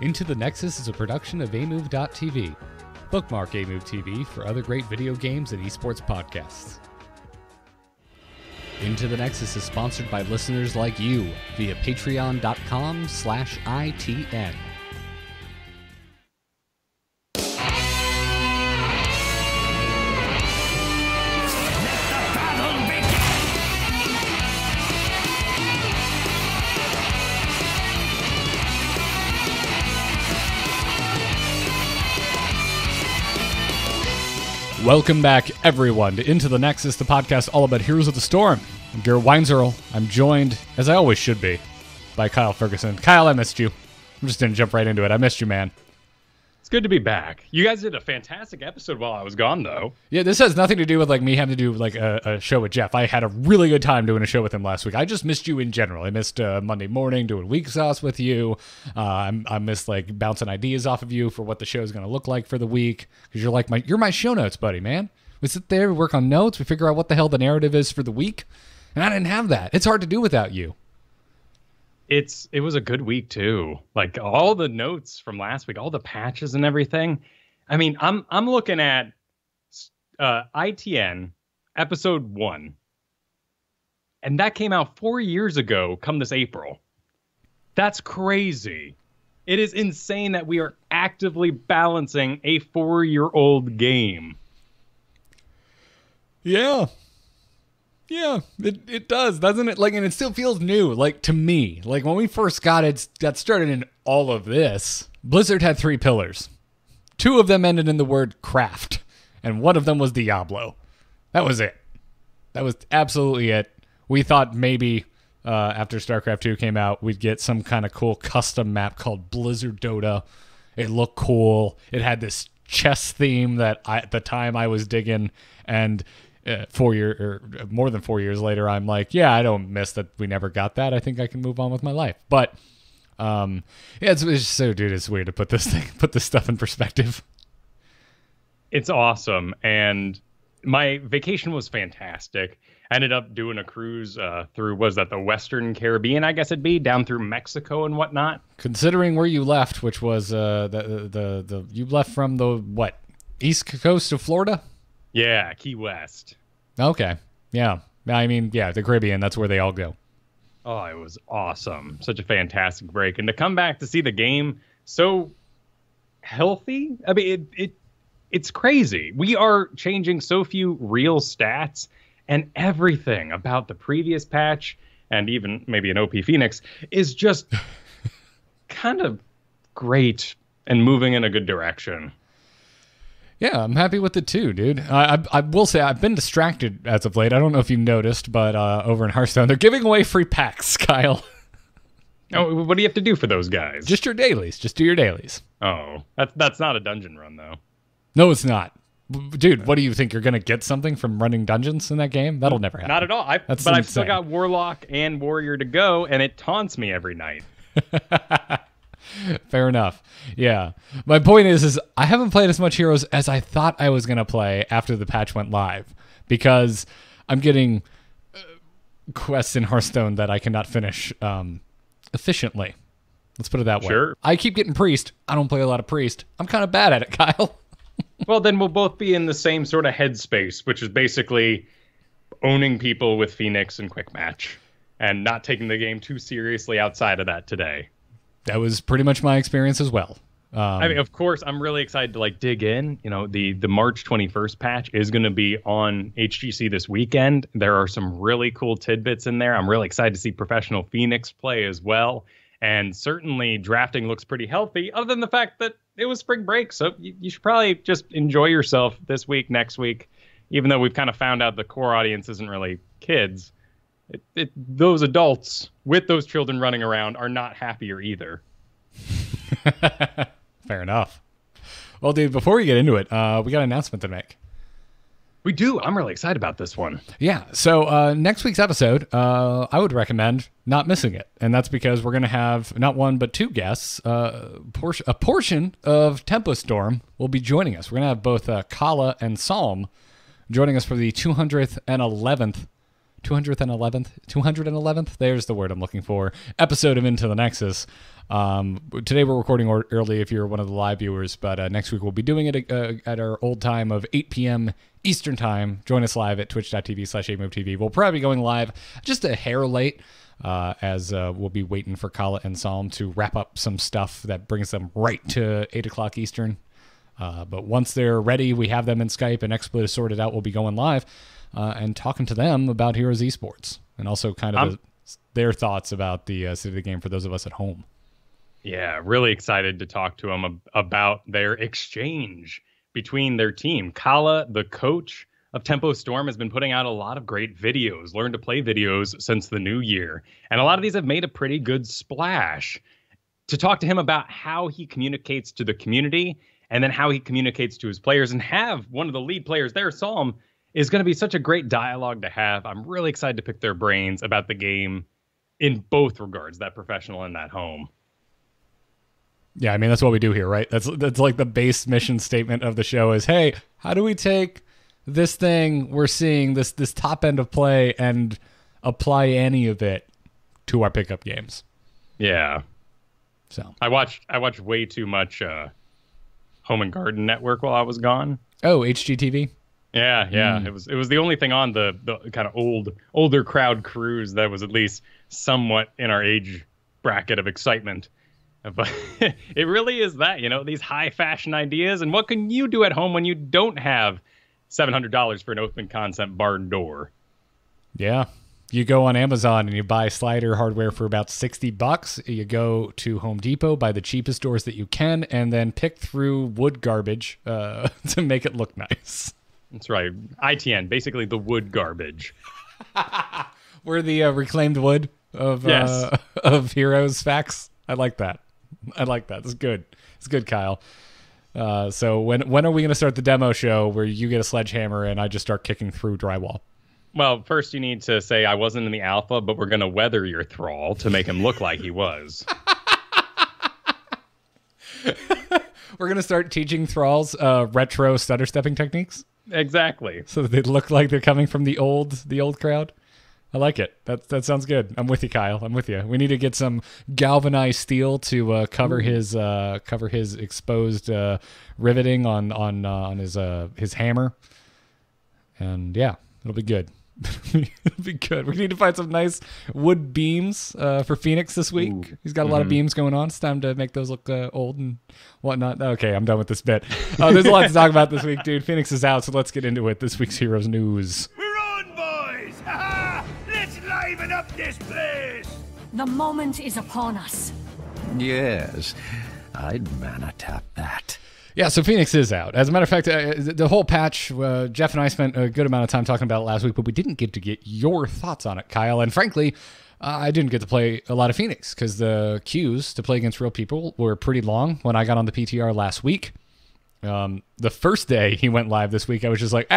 Into the Nexus is a production of amove.tv. Bookmark Amove TV for other great video games and esports podcasts. Into the Nexus is sponsored by listeners like you via patreon.com/ITN. Welcome back, everyone, to Into the Nexus, the podcast all about Heroes of the Storm. I'm Garrett Weinzierl. I'm joined, as I always should be, by Kyle Fergusson. Kyle, I missed you. I'm just going to jump right into it. I missed you, man. It's good to be back. You guys did a fantastic episode while I was gone, though. Yeah, this has nothing to do with me having to do a show with Jeff. I had a really good time doing a show with him last week. I just missed you in general. I missed Monday morning doing Week Sauce with you. I missed bouncing ideas off of you for what the show is going to look like for the week, because you're my show notes buddy, man. We sit there, we work on notes, we figure out what the hell the narrative is for the week, and I didn't have that. It's hard to do without you. It was a good week too. Like all the notes from last week, all the patches and everything. I mean, I'm looking at ITN episode 1. And that came out 4 years ago come this April. That's crazy. It is insane that we are actively balancing a 4-year-old game. Yeah. Yeah, it does, doesn't it? And it still feels new, to me. When we first got started in all of this, Blizzard had 3 pillars. 2 of them ended in the word craft, and one of them was Diablo. That was it. That was absolutely it. We thought maybe after StarCraft 2 came out, we'd get some kind of cool custom map called Blizzard Dota. It looked cool. It had this chess theme that at the time I was digging, and more than 4 years later, I'm like, yeah, I don't miss that we never got that. I think I can move on with my life. But yeah, it's just so, dude, it's weird to put this stuff in perspective. It's awesome, and my vacation was fantastic. I ended up doing a cruise through, was that the Western Caribbean, I guess it'd be, down through Mexico and whatnot. Considering where you left, which was you left from the East Coast of Florida? Yeah, Key West. Okay. Yeah. I mean, yeah, the Caribbean, that's where they all go. Oh, it was awesome. Such a fantastic break. And to come back to see the game so healthy, I mean, it's crazy. We are changing so few real stats, and everything about the previous patch, and even maybe an OP Fenix, is just kind of great and moving in a good direction. Yeah, I'm happy with it too, dude. I will say I've been distracted as of late. I don't know if you noticed, but over in Hearthstone, they're giving away free packs, Kyle. Oh, what do you have to do for those guys? Just your dailies. Just do your dailies. Oh, that's not a dungeon run, though. No, it's not. Dude, what do you think? You're going to get something from running dungeons in that game? That'll never happen. Not at all. But I've still got Warlock and Warrior to go, and it taunts me every night. Fair enough. Yeah. My point is I haven't played as much Heroes as I thought I was going to play after the patch went live, because I'm getting quests in Hearthstone that I cannot finish efficiently. Let's put it that way. Sure. I keep getting Priest. I don't play a lot of Priest. I'm kind of bad at it, Kyle. Well, then we'll both be in the same sort of headspace, which is basically owning people with Fenix and Quick Match and not taking the game too seriously outside of that today. That was pretty much my experience as well. I mean, of course, I'm really excited to dig in. You know, the March 21st patch is going to be on HGC this weekend. There are some really cool tidbits in there. I'm really excited to see professional Fenix play as well. And certainly drafting looks pretty healthy, other than the fact that it was spring break. So you should probably just enjoy yourself this week, next week, even though we've kind of found out the core audience isn't really kids. Those adults with those children running around are not happier either. Fair enough. Well, dude, before we get into it, we got an announcement to make. We do. I'm really excited about this one. Yeah. So next week's episode, I would recommend not missing it. And that's because we're going to have not one, but 2 guests. A portion of Tempo Storm will be joining us. We're going to have both Kala and Psalm joining us for the 211th 211th, there's the word I'm looking for, episode of Into the Nexus. Today we're recording early if you're one of the live viewers, but next week we'll be doing it at our old time of 8 p.m. Eastern time. Join us live at twitch.tv/AMoveTV. We'll probably be going live just a hair late, as we'll be waiting for Kala and Psalm to wrap up some stuff that brings them right to 8 o'clock Eastern. But once they're ready, we have them in Skype and XSplit is sorted out, we'll be going live and talking to them about Heroes Esports and also kind of their thoughts about the state of the game for those of us at home. Yeah, really excited to talk to them about their exchange between their team. Kala, the coach of Tempo Storm, has been putting out a lot of great videos, learn to play videos since the new year. And a lot of these have made a pretty good splash. To talk to him about how he communicates to the community and then how he communicates to his players and have one of the lead players there, Psalm, is going to be such a great dialogue to have. I'm really excited to pick their brains about the game in both regards, that professional and that home. Yeah, I mean, that's what we do here, right? That's like the base mission statement of the show is, hey, how do we take this thing we're seeing, this top end of play, and apply any of it to our pickup games? Yeah. So I watched way too much Home and Garden Network while I was gone. Oh, HGTV? Yeah. It was the only thing on the kind of older crowd cruise that was at least somewhat in our age bracket of excitement. But it really is that, these high fashion ideas. And what can you do at home when you don't have $700 for an open concept barn door? Yeah. You go on Amazon and you buy slider hardware for about $60. You go to Home Depot, buy the cheapest doors that you can, and then pick through wood garbage to make it look nice. That's right. ITN, basically the wood garbage. We're the reclaimed wood of Heroes facts. I like that. It's good. It's good, Kyle. So when are we going to start the demo show where you get a sledgehammer and I just start kicking through drywall? Well, first you need to say I wasn't in the alpha, but we're going to weather your thrall to make him look like he was. We're going to start teaching thralls retro stutter stepping techniques. Exactly. So that they look like they're coming from the old crowd. I like it. That sounds good. I'm with you, Kyle. I'm with you. We need to get some galvanized steel to cover his exposed riveting on his hammer. And yeah, it'll be good. It'll be good. We need to find some nice wood beams for Fenix this week. Ooh. He's got a lot of beams going on. It's time to make those look old and whatnot. Okay, I'm done with this bit. There's a lot to talk about this week, dude. Phoenix is out, so let's get into it. This week's Heroes News. Liven up this place! The moment is upon us. Yes, I'd mana tap that. Yeah, so Fenix is out. As a matter of fact, the whole patch, Jeff and I spent a good amount of time talking about it last week, but we didn't get to get your thoughts on it, Kyle. And frankly, I didn't get to play a lot of Fenix because the queues to play against real people were pretty long when I got on the PTR last week. The first day he went live this week, I was just like,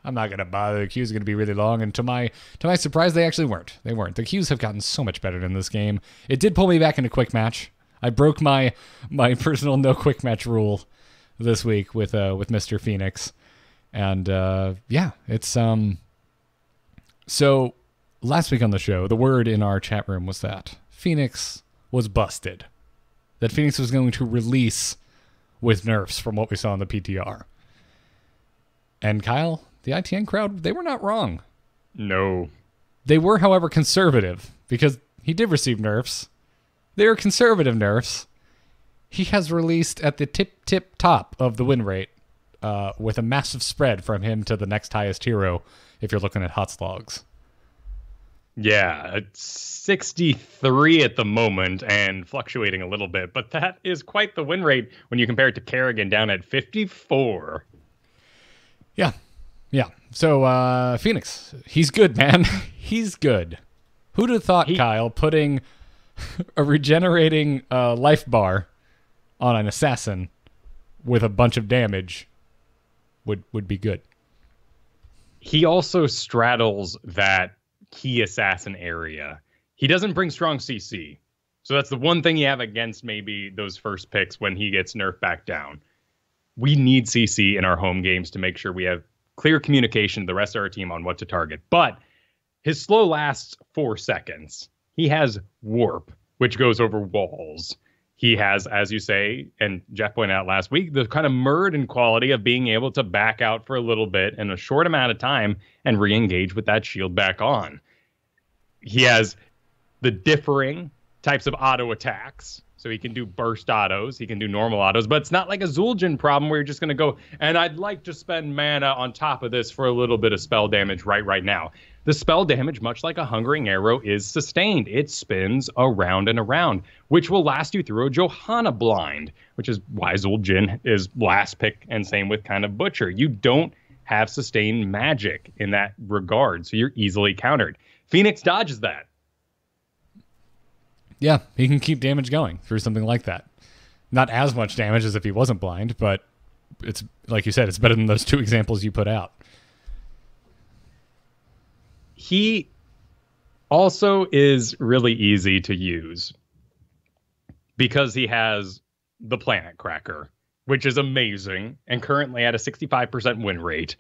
I'm not going to bother. The queues are going to be really long. And to my surprise, they actually weren't. They weren't. The queues have gotten so much better in this game. It did pull me back into quick match. I broke my personal no quick match rule this week with Mr. Fenix. And yeah, it's so last week on the show, the word in our chat room was that Fenix was busted. That Fenix was going to release with nerfs from what we saw in the PTR. And Kyle, the ITN crowd, they were not wrong. No. They were, however, conservative because he did receive nerfs. They are conservative nerfs. He has released at the tip top of the win rate with a massive spread from him to the next highest hero if you're looking at hot slogs. Yeah, it's 63 at the moment and fluctuating a little bit, but that is quite the win rate when you compare it to Kerrigan down at 54. Yeah. So, Fenix, he's good, man. He's good. Who'd have thought, Kyle, putting a regenerating life bar on an assassin with a bunch of damage would be good? He also straddles that key assassin area. He doesn't bring strong CC. So that's the one thing you have against maybe those first picks when he gets nerfed back down. We need CC in our home games to make sure we have clear communication to the rest of our team on what to target. But His slow lasts 4 seconds. He has warp, which goes over walls. He has, as you say, and Jeff pointed out last week, the kind of Murden quality of being able to back out for a little bit in a short amount of time and re-engage with that shield back on. He has the differing types of auto attacks. So he can do burst autos, he can do normal autos, but it's not like a Zul'jin problem where you're just going to go, and I'd like to spend mana on top of this for a little bit of spell damage right now. The spell damage, much like a Hungering Arrow, is sustained. It spins around and around, which will last you through a Johanna blind, which is why Zul'jin is last pick, and same with kind of Butcher. You don't have sustained magic in that regard, so you're easily countered. Fenix dodges that. Yeah, he can keep damage going through something like that. Not as much damage as if he wasn't blind, but it's like you said, it's better than those 2 examples you put out. He also is really easy to use because he has the Planet Cracker, which is amazing and currently at a 65% win rate.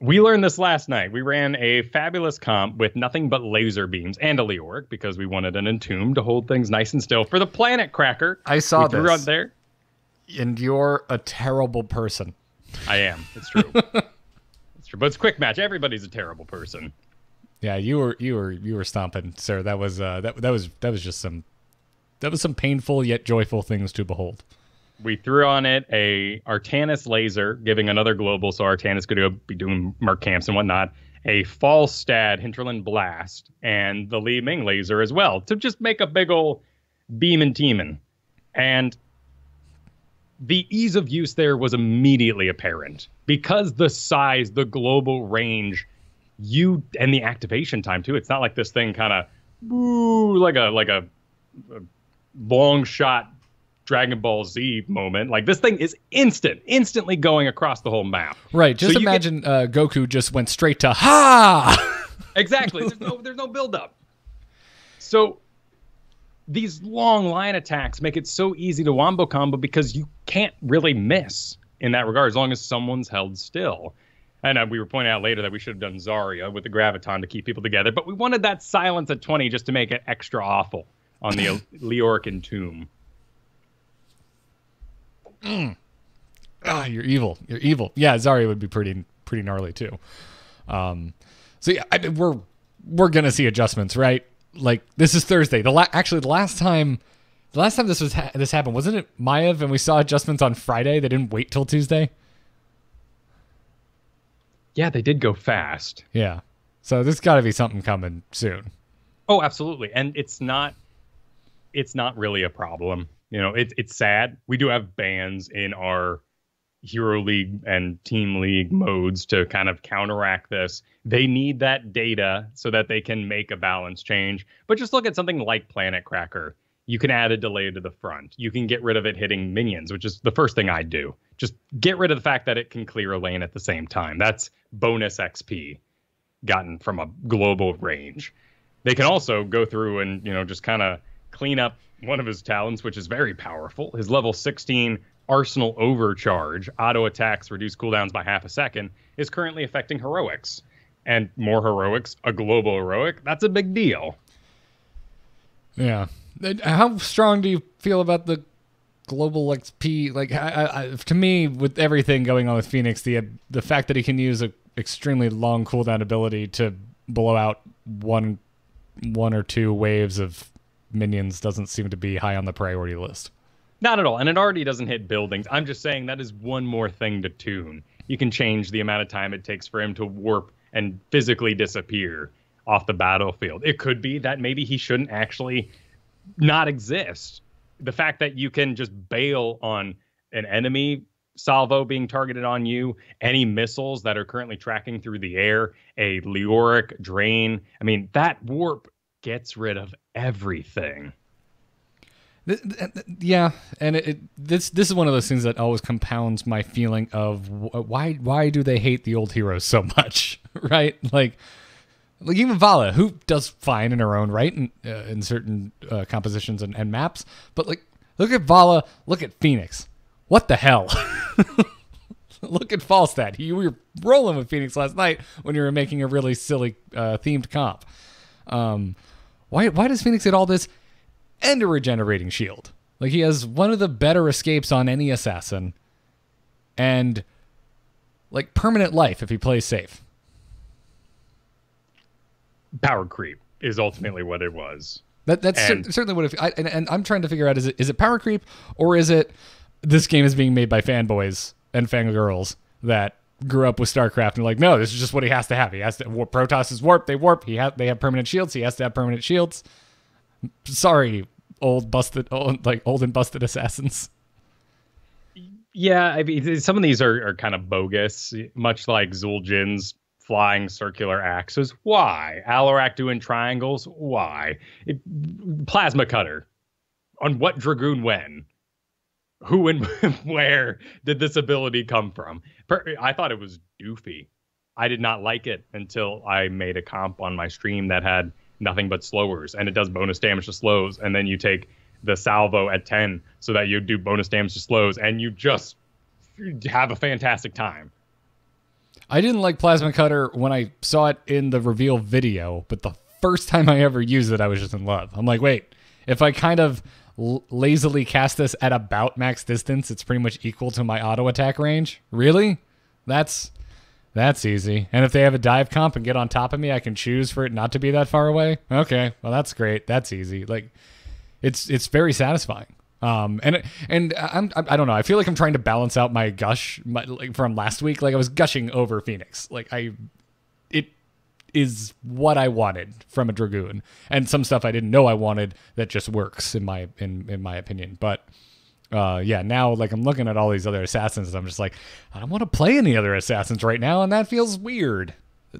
We learned this last night. We ran a fabulous comp with nothing but laser beams and a Leoric because we wanted an Entomb to hold things nice and still. For the Planet Cracker, I saw this. Threw out there. And you're a terrible person. I am. It's true. It's true. But it's quick match. Everybody's a terrible person. Yeah, you were stomping, sir. That was just some painful yet joyful things to behold. We threw on it a Artanis laser, giving another global, so Artanis could be doing Merc camps and whatnot. A Falstad Hinterland Blast, and the Li Ming laser as well, to just make a big ol' beam and teamin'. And the ease of use there was immediately apparent. Because the size, the global range, and the activation time too. It's not like this thing kind of like a long shot Dragon Ball Z moment. Like, this thing is instantly going across the whole map. Right. Just so imagine Goku just went straight to ha. Exactly. There's no build up. So these long line attacks make it so easy to wombo combo because you can't really miss in that regard as long as someone's held still. And we were pointing out later that we should have done Zarya with the Graviton to keep people together, but we wanted that silence at 20 just to make it extra awful on the Leoric Entomb. You're evil. You're evil. Yeah, Zarya would be pretty gnarly too. So yeah, we're gonna see adjustments, right? Like, this is Thursday. The last time this happened, wasn't it Maiev? And we saw adjustments on Friday. They didn't wait till Tuesday. Yeah, they did go fast. Yeah, so there's got to be something coming soon. Oh, absolutely, and it's not really a problem. You know, it's sad. We do have bans in our Hero League and Team League modes to kind of counteract this. They need that data so that they can make a balance change. But just look at something like Planet Cracker. You can add a delay to the front. You can get rid of it hitting minions, which is the first thing I do. Just get rid of the fact that it can clear a lane at the same time. That's bonus XP gotten from a global range. They can also go through and, just kind of clean up one of his talents, which is very powerful. His level 16 Arsenal Overcharge, auto attacks reduce cooldowns by half a second, is currently affecting heroics. And more heroics, a global heroic, that's a big deal. Yeah. How strong do you feel about the global XP? Like, to me, with everything going on with Fenix, the fact that he can use an extremely long cooldown ability to blow out one or two waves of minions doesn't seem to be high on the priority list. Not at all. And it already doesn't hit buildings. I'm just saying that is one more thing to tune. You can change the amount of time it takes for him to warp and physically disappear off the battlefield. It could be that maybe he shouldn't actually not exist. The fact that you can just bail on an enemy salvo being targeted on you, any missiles that are currently tracking through the air, a Leoric drain. I mean, that warp gets rid of everything. Yeah, and this is one of those things that always compounds my feeling of why do they hate the old heroes so much, right? Like even Vala, who does fine in her own right in certain compositions and maps, but like look at Vala, look at Fenix. What the hell? Look at Falstad. You were rolling with Phoenix last night when you were making a really silly themed comp. Why does Phoenix get all this and a regenerating shield? Like, he has one of the better escapes on any assassin and, like, permanent life if he plays safe. Power creep is ultimately what it was. That's certainly what and I'm trying to figure out, is it power creep, or is it this game is being made by fanboys and fangirls that grew up with StarCraft and like, no, this is just what he has to have. He has to Protoss is warp, they warp. They have permanent shields. He has to have permanent shields. Sorry, old and busted assassins. Yeah, I mean, some of these are kind of bogus, much like Zul'jin's flying circular axes. Why? Alarak doing triangles. Why? Plasma cutter. On what dragoon when? Who and where did this ability come from? I thought it was doofy. I did not like it until I made a comp on my stream that had nothing but slowers, and it does bonus damage to slows, and then you take the salvo at 10 so that you do bonus damage to slows, and you just have a fantastic time. I didn't like Plasma Cutter when I saw it in the reveal video, but the first time I ever used it, I was just in love. I'm like, wait, if I kind of lazily cast this at about max distance, it's pretty much equal to my auto attack range? Really? That's easy. And if they have a dive comp and get on top of me, I can choose for it not to be that far away? Okay, well, that's great. That's easy. Like, it's very satisfying. And I don't know. I feel like I'm trying to balance out my gush from last week. Like, I was gushing over Fenix. Like, it is what I wanted from a dragoon, and some stuff I didn't know I wanted that just works in my opinion. But yeah, now like I'm looking at all these other assassins, and I'm just like, I don't want to play any other assassins right now, and that feels weird.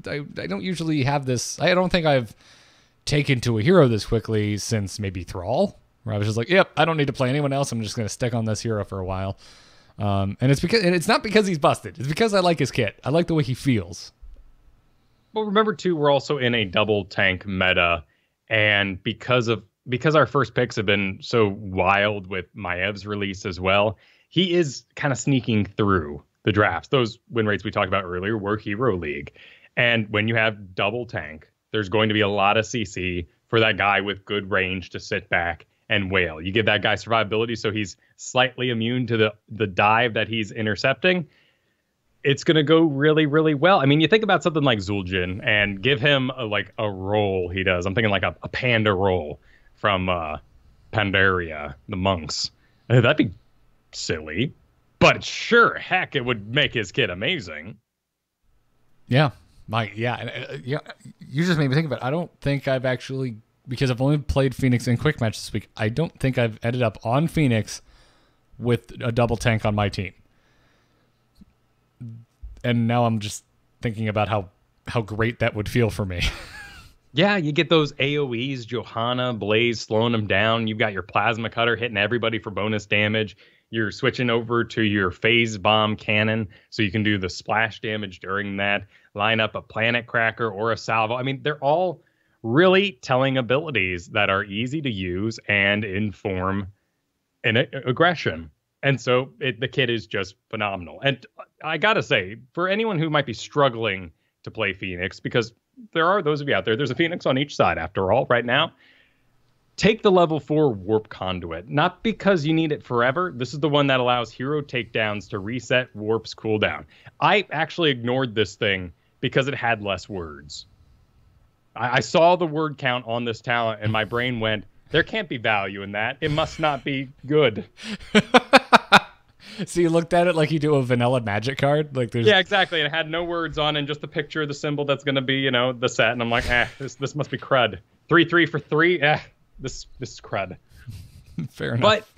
I don't usually have this. I don't think I've taken to a hero this quickly since maybe Thrall, where I was just like, yep, I don't need to play anyone else. I'm just going to stick on this hero for a while. And it's not because he's busted. It's because I like his kit. I like the way he feels. Well, remember too, we're also in a double tank meta, and because our first picks have been so wild with Maev's release as well, he is kind of sneaking through the drafts. Those win rates we talked about earlier were Hero League. And when you have double tank, there's going to be a lot of CC for that guy with good range to sit back and wail. You give that guy survivability so he's slightly immune to the dive that he's intercepting. It's going to go really, really well. I mean, you think about something like Zul'jin and give him a roll he does. I'm thinking like a panda roll from Pandaria, the monks. That'd be silly, but sure, heck, it would make his kid amazing. Yeah. You just made me think about it. I don't think I've actually, because I've only played Phoenix in quick match this week, I don't think I've ended up on Phoenix with a double tank on my team. And now I'm just thinking about how great that would feel for me. Yeah, you get those AoEs, Johanna, Blaze slowing them down. You've got your Plasma Cutter hitting everybody for bonus damage. You're switching over to your Phase Bomb Cannon so you can do the splash damage during that. Line up a Planet Cracker or a Salvo. I mean, they're all really telling abilities that are easy to use and inform aggression. And so the kit is just phenomenal. And I got to say, for anyone who might be struggling to play Phoenix, because there are those of you out there, there's a Phoenix on each side after all right now, take the level 4 Warp Conduit. Not because you need it forever. This is the one that allows hero takedowns to reset Warp's cooldown. I actually ignored this thing because it had less words. I saw the word count on this talent and my brain went, there can't be value in that. It must not be good. So you looked at it like you do a vanilla magic card? Yeah, exactly. It had no words on and just a picture of the symbol that's going to be, the set. And I'm like, this must be crud. 3/3 for 3? This is crud. Fair enough. But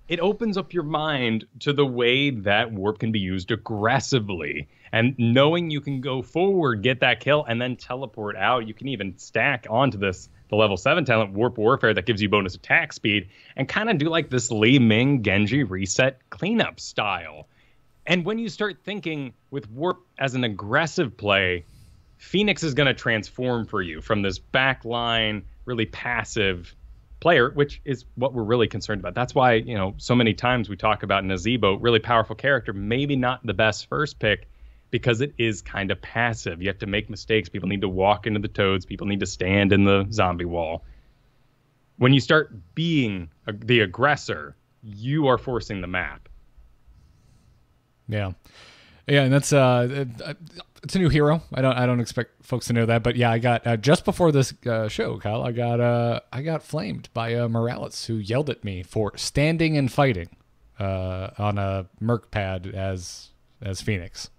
it opens up your mind to the way that warp can be used aggressively. And knowing you can go forward, get that kill, and then teleport out, you can even stack onto the level 7 talent, Warp Warfare, that gives you bonus attack speed, and kind of do like this Li Ming Genji reset cleanup style. And when you start thinking with Warp as an aggressive play, Phoenix is going to transform for you from this backline, really passive player, which is what we're really concerned about. That's why, so many times we talk about Nazebo, really powerful character, maybe not the best first pick because it is kind of passive. You have to make mistakes. People need to walk into the toads. People need to stand in the zombie wall. When you start being the aggressor, you are forcing the map. Yeah, and that's it's a new hero. I don't expect folks to know that, but yeah, I got just before this show, Kyle, I got flamed by Morales, who yelled at me for standing and fighting on a merc pad as Fenix.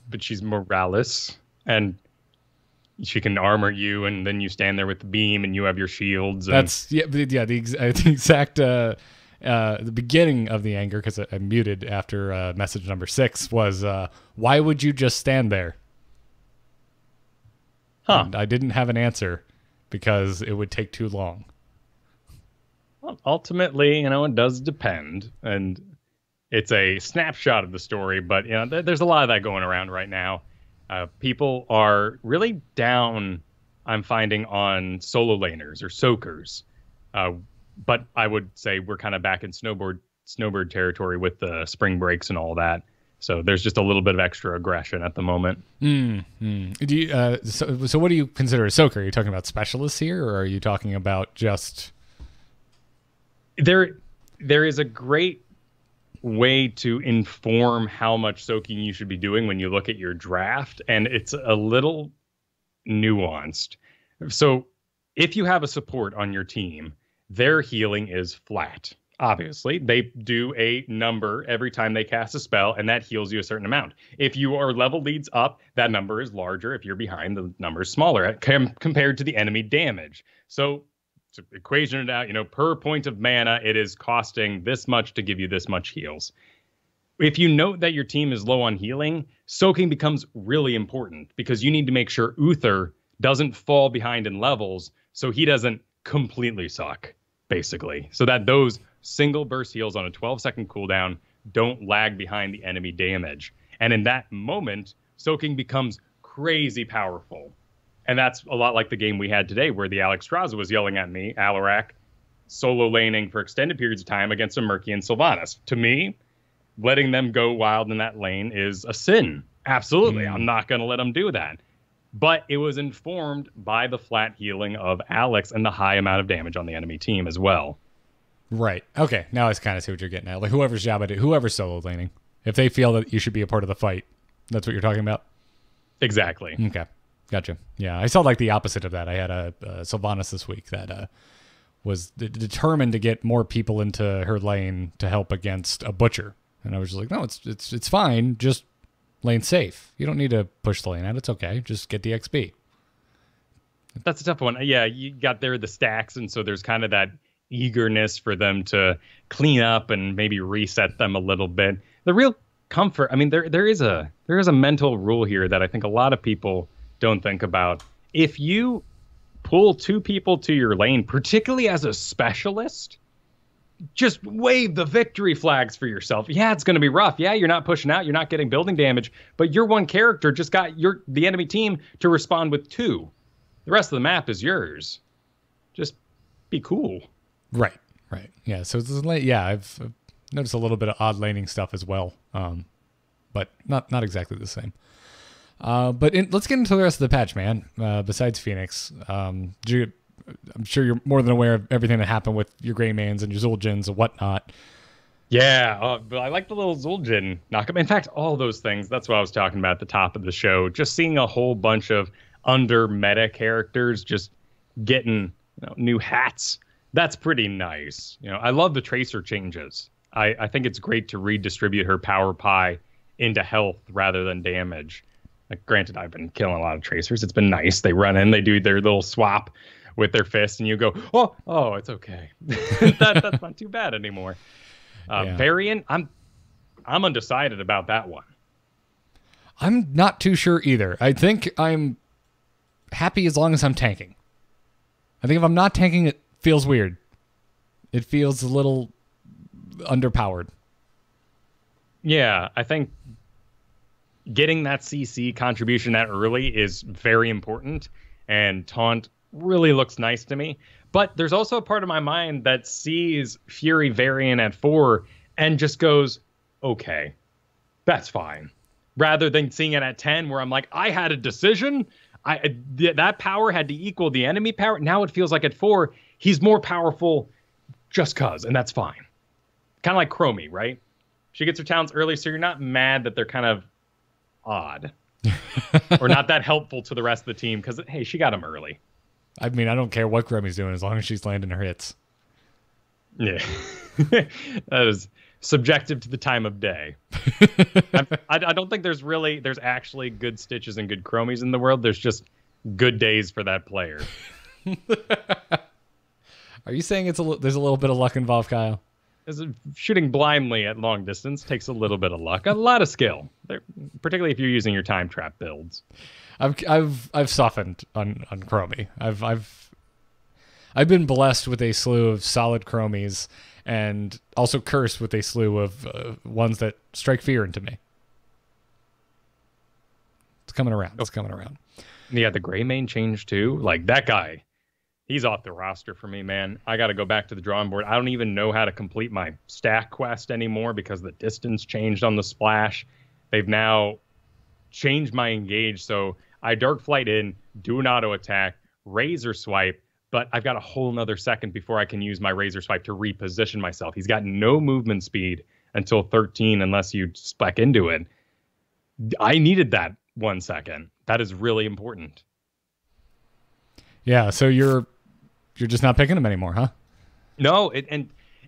But she's Morales, and she can armor you, and then you stand there with the beam, and you have your shields. And... That's the exact the beginning of the anger, because I muted after message number 6 was, why would you just stand there? And I didn't have an answer because it would take too long. Well, ultimately, it does depend, and it's a snapshot of the story, but there's a lot of that going around right now. People are really down, I'm finding, on solo laners or soakers. But I would say we're kind of back in snowbird territory with the spring breaks and all that. So there's just a little bit of extra aggression at the moment. Do you, so what do you consider a soaker? Are you talking about specialists here, or are you talking about just... There is a great way to inform how much soaking you should be doing when you look at your draft, and it's a little nuanced. So if you have a support on your team, their healing is flat. Obviously, they do a number every time they cast a spell, and that heals you a certain amount. If your level leads up, that number is larger. If you're behind, the number is smaller compared to the enemy damage. So to equation it out, per point of mana, it is costing this much to give you this much heals. If you note that your team is low on healing, soaking becomes really important because you need to make sure Uther doesn't fall behind in levels so he doesn't completely suck, basically. So that those single burst heals on a 12-second cooldown don't lag behind the enemy damage. And in that moment, soaking becomes crazy powerful. And that's a lot like the game we had today where the Alexstrasza was yelling at me, Alarak, solo laning for extended periods of time against a Murky and Sylvanas. To me, letting them go wild in that lane is a sin. Absolutely. I'm not going to let them do that. But it was informed by the flat healing of Alex and the high amount of damage on the enemy team as well. Right. Okay. Now I kind of see what you're getting at. Like whoever's job it is, whoever's solo laning, if they feel that you should be a part of the fight, that's what you're talking about? Exactly. Okay. Gotcha. Yeah, I saw like the opposite of that. I had a Sylvanas this week that was determined to get more people into her lane to help against a butcher, and I was just like, no, it's fine. Just lane safe. You don't need to push the lane out. It's okay. Just get the XP. That's a tough one. Yeah, you got there the stacks, and so there's kind of that eagerness for them to clean up and maybe reset them a little bit. The real comfort. I mean, there is a mental rule here that I think a lot of people don't think about. If you pull 2 people to your lane, particularly as a specialist, just wave the victory flags for yourself. Yeah, it's going to be rough. Yeah, you're not pushing out. You're not getting building damage. But your one character just got the enemy team to respond with 2. The rest of the map is yours. Just be cool. Right. Yeah, so I've noticed a little bit of odd laning stuff as well, but not exactly the same. But let's get into the rest of the patch, man. Besides Fenix, I'm sure you're more than aware of everything that happened with your Greymans and your Zul'jins and whatnot. Yeah, but I like the little Zul'jin knockup. In fact, all those things, that's what I was talking about at the top of the show. Just seeing a whole bunch of under-meta characters just getting new hats. That's pretty nice. I love the Tracer changes. I think it's great to redistribute her power pie into health rather than damage. Like, granted, I've been killing a lot of Tracers. It's been nice. They run in, they do their little swap with their fists, and you go, oh, it's okay. That's not too bad anymore. Varian, I'm undecided about that one. I'm not too sure either. I think I'm happy as long as I'm tanking. I think if I'm not tanking, it feels weird. It feels a little underpowered. Yeah, I think getting that CC contribution that early is very important, and Taunt really looks nice to me. But there's also a part of my mind that sees Fury variant at 4 and just goes, okay, that's fine. Rather than seeing it at 10 where I'm like, I had a decision. That power had to equal the enemy power. Now it feels like at 4, he's more powerful just cause, and that's fine. Kind of like Chromie, right? She gets her talents early, so you're not mad that they're kind of odd. Or not that helpful to the rest of the team because, hey, she got them early. I mean, I don't care what Chromie's doing as long as she's landing her hits. Yeah. That is subjective to the time of day. I don't think there's actually good Stitches and good Chromies in the world. There's just good days for that player. Are you saying there's a little bit of luck involved, Kyle? Shooting blindly at long distance takes a little bit of luck, a lot of skill, particularly if you're using your time trap builds. I've softened on Chromie. I've been blessed with a slew of solid Chromies, and also cursed with a slew of ones that strike fear into me. It's coming around. It's coming around. Yeah, the gray main changed too. Like that guy, he's off the roster for me, man. I got to go back to the drawing board. I don't even know how to complete my stack quest anymore because the distance changed on the splash. They've now changed my engage, so I Dark Flight in, do an auto attack, Razor Swipe, but I've got a whole nother second before I can use my Razor Swipe to reposition myself. He's got no movement speed until 13 unless you spec into it. I needed that 1 second. That is really important. Yeah, so you're just not picking him anymore, huh? No,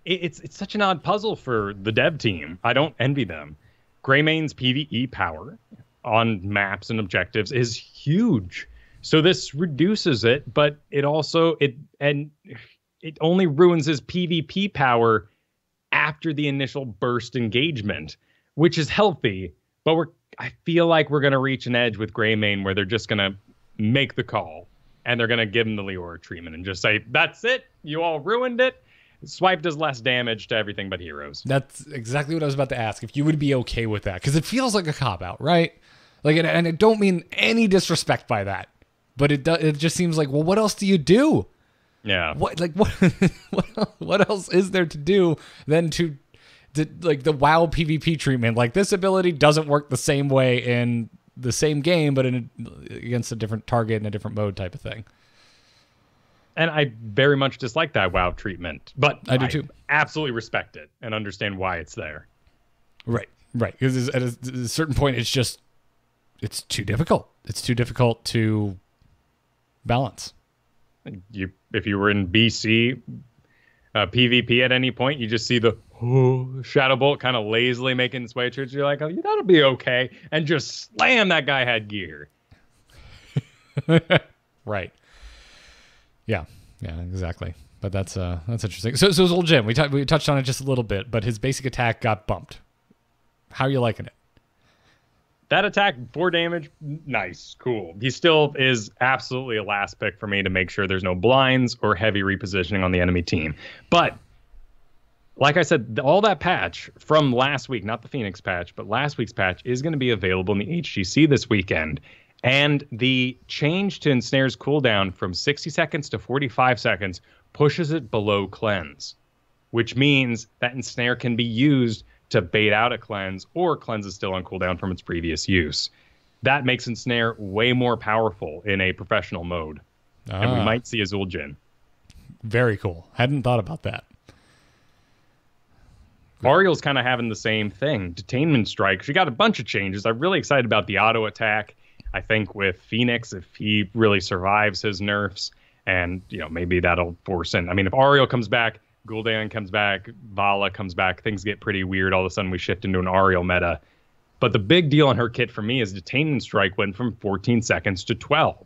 it's such an odd puzzle for the dev team. I don't envy them. Greymane's PvE power on maps and objectives is huge. So this reduces it, but it also it only ruins his PvP power after the initial burst engagement, which is healthy, but I feel like we're gonna reach an edge with Greymane where they're just gonna make the call and they're gonna give him the Leora treatment and just say, that's it, you all ruined it. Swipe does less damage to everything but heroes. That's exactly what I was about to ask, if you would be okay with that, because it feels like a cop-out, right? Like, and I don't mean any disrespect by that, but it just seems like, well, what else do you do? Yeah. What what else is there to do than to like the WoW PvP treatment? Like, this ability doesn't work the same way in the same game, but against a different target in a different mode type of thing. And I very much dislike that WoW treatment, but I do too. Absolutely respect it and understand why it's there. Right. Because at a certain point, it's too difficult. It's too difficult to balance. If you were in BC PvP at any point, you just see the Shadow Bolt kind of lazily making its way towards you. You're like, oh, that'll be okay, and just slam that guy had gear. Right. Yeah, exactly. But that's interesting. So old Jim, we touched on it just a little bit, but his basic attack got bumped. How are you liking it? That attack, 4 damage, nice, cool. He still is absolutely a last pick for me to make sure there's no blinds or heavy repositioning on the enemy team. But like I said, all that patch from last week, not the Fenix patch, but last week's patch is going to be available in the HGC this weekend. And the change to Ensnare's cooldown from 60 seconds to 45 seconds pushes it below cleanse, which means that Ensnare can be used to bait out a cleanse, or cleanse is still on cooldown from its previous use. That makes Ensnare way more powerful in a professional mode. And we might see a Zul'jin. Very cool. Hadn't thought about that. Ariel's kind of having the same thing. Detainment Strike. She got a bunch of changes. I'm really excited about the auto attack. I think with Fenix, if he really survives his nerfs, and maybe that'll force in. I mean, if Ariel comes back, Gul'dan comes back, Vala comes back, things get pretty weird. All of a sudden we shift into an Ariel meta. But the big deal on her kit for me is Detainment Strike went from 14 seconds to 12,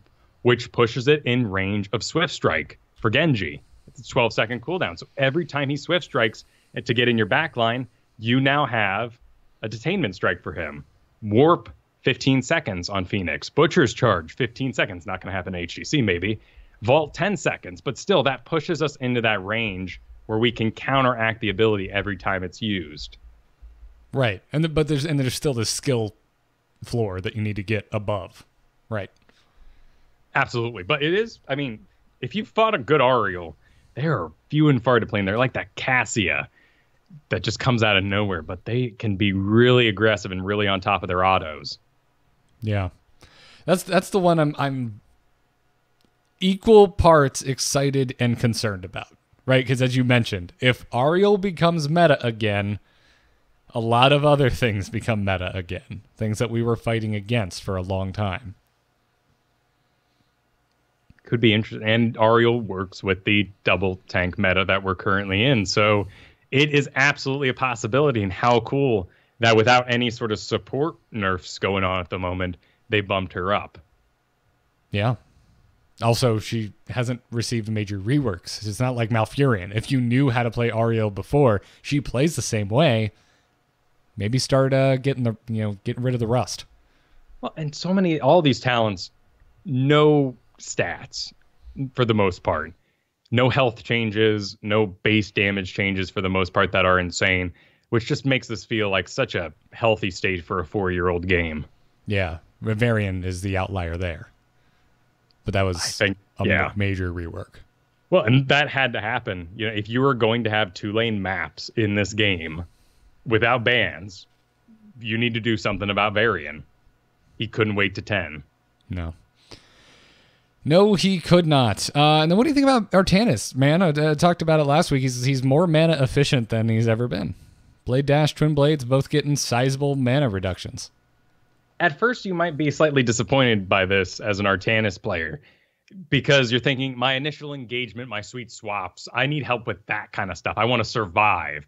which pushes it in range of Swift Strike for Genji. It's a 12-second cooldown. So every time he Swift Strikes to get in your backline, you now have a Detainment Strike for him. Warp, 15 seconds on Fenix. Butcher's Charge, 15 seconds. Not going to happen in HGC maybe. Vault, 10 seconds. But still, that pushes us into that range where we can counteract the ability every time it's used. Right. But there's still this skill floor that you need to get above. Right. Absolutely. But it is, I mean, if you fought a good Ariel, they are few and far to play. They're like that Cassia that just comes out of nowhere, but they can be really aggressive and really on top of their autos. Yeah, that's the one I'm equal parts excited and concerned about, right? Because as you mentioned, if Ariel becomes meta again, a lot of other things become meta again. Things that we were fighting against for a long time. Could be interesting. And Ariel works with the double tank meta that we're currently in. So it is absolutely a possibility. And how cool that without any sort of support nerfs going on at the moment, they bumped her up. Yeah. Also, she hasn't received major reworks. It's not like Malfurion. If you knew how to play Ariel before, she plays the same way. Maybe start getting rid of the rust. Well, and all these talents, no stats for the most part. No health changes, no base damage changes for the most part that are insane, which just makes this feel like such a healthy state for a 4-year-old game. Yeah, Varian is the outlier there. But that was a major rework. Well, and that had to happen. If you were going to have 2-lane maps in this game without bans, you need to do something about Varian. He couldn't wait to 10. No, he could not. And then what do you think about Artanis, man? I talked about it last week. He's more mana efficient than he's ever been. Blade Dash, Twin Blades, both getting sizable mana reductions. At first, you might be slightly disappointed by this as an Artanis player, because you're thinking, my initial engagement, my sweet swaps, I need help with that kind of stuff. I want to survive.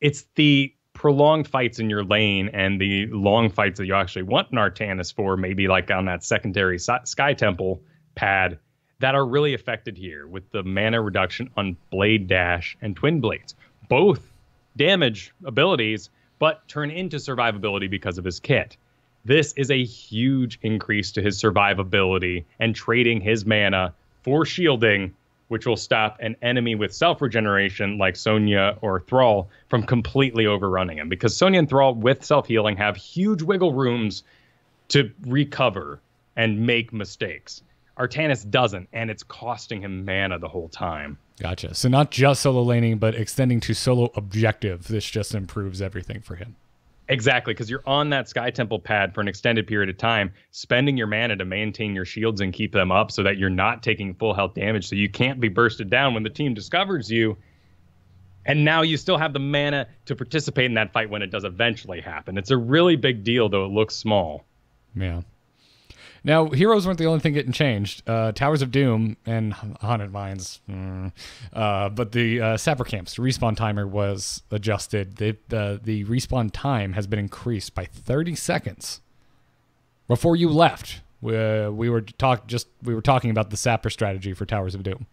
It's the prolonged fights in your lane and the long fights that you actually want an Artanis for, maybe like on that secondary Sky Temple pad, that are really affected here with the mana reduction on Blade Dash and Twin Blades. Both damage abilities, but turn into survivability because of his kit. This is a huge increase to his survivability and trading his mana for shielding, which will stop an enemy with self-regeneration like Sonya or Thrall from completely overrunning him. Because Sonya and Thrall with self-healing have huge wiggle rooms to recover and make mistakes. Artanis doesn't, and it's costing him mana the whole time. Gotcha. So not just solo laning, but extending to solo objective. This just improves everything for him. Exactly, because you're on that Sky Temple pad for an extended period of time, spending your mana to maintain your shields and keep them up so that you're not taking full health damage, so you can't be bursted down when the team discovers you. And now you still have the mana to participate in that fight when it does eventually happen. It's a really big deal, though it looks small. Yeah. Now, heroes weren't the only thing getting changed. Towers of Doom and Haunted Mines, but the Sapper Camps respawn timer was adjusted. The respawn time has been increased by 30 seconds. Before you left, we were talking about the Sapper strategy for Towers of Doom.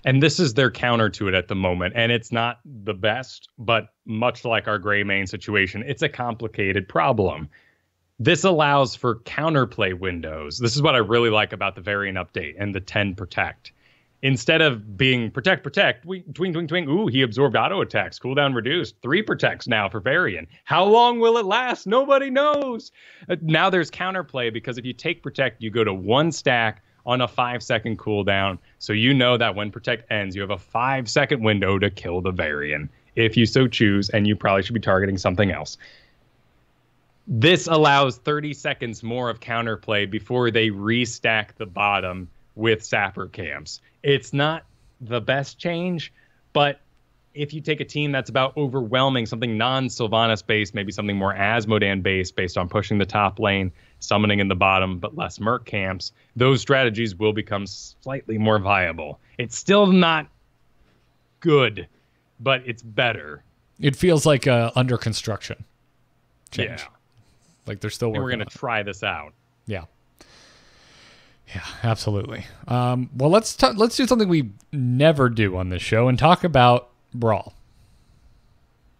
And this is their counter to it at the moment, and it's not the best, but much like our Gray main situation, it's a complicated problem. This allows for counterplay windows. This is what I really like about the variant update and the 10 protect. Instead of being protect, twing, ooh, he absorbed auto attacks, cooldown reduced, 3 protects now for variant. How long will it last? Nobody knows. Now there's counterplay, because if you take protect, you go to 1 stack on a 5-second cooldown. So you know that when protect ends, you have a 5-second window to kill the variant, if you so choose, and you probably should be targeting something else. This allows 30 seconds more of counterplay before they restack the bottom with Sapper Camps. It's not the best change, but if you take a team that's about overwhelming, something non-Sylvanas based, maybe something more Asmodan based, based on pushing the top lane, summoning in the bottom, but less Merc Camps, those strategies will become slightly more viable. It's still not good, but it's better. It feels like under construction change. Yeah. Like they're still working. We're going to try this out. Yeah. Yeah, absolutely. Well, let's do something we never do on this show and talk about Brawl.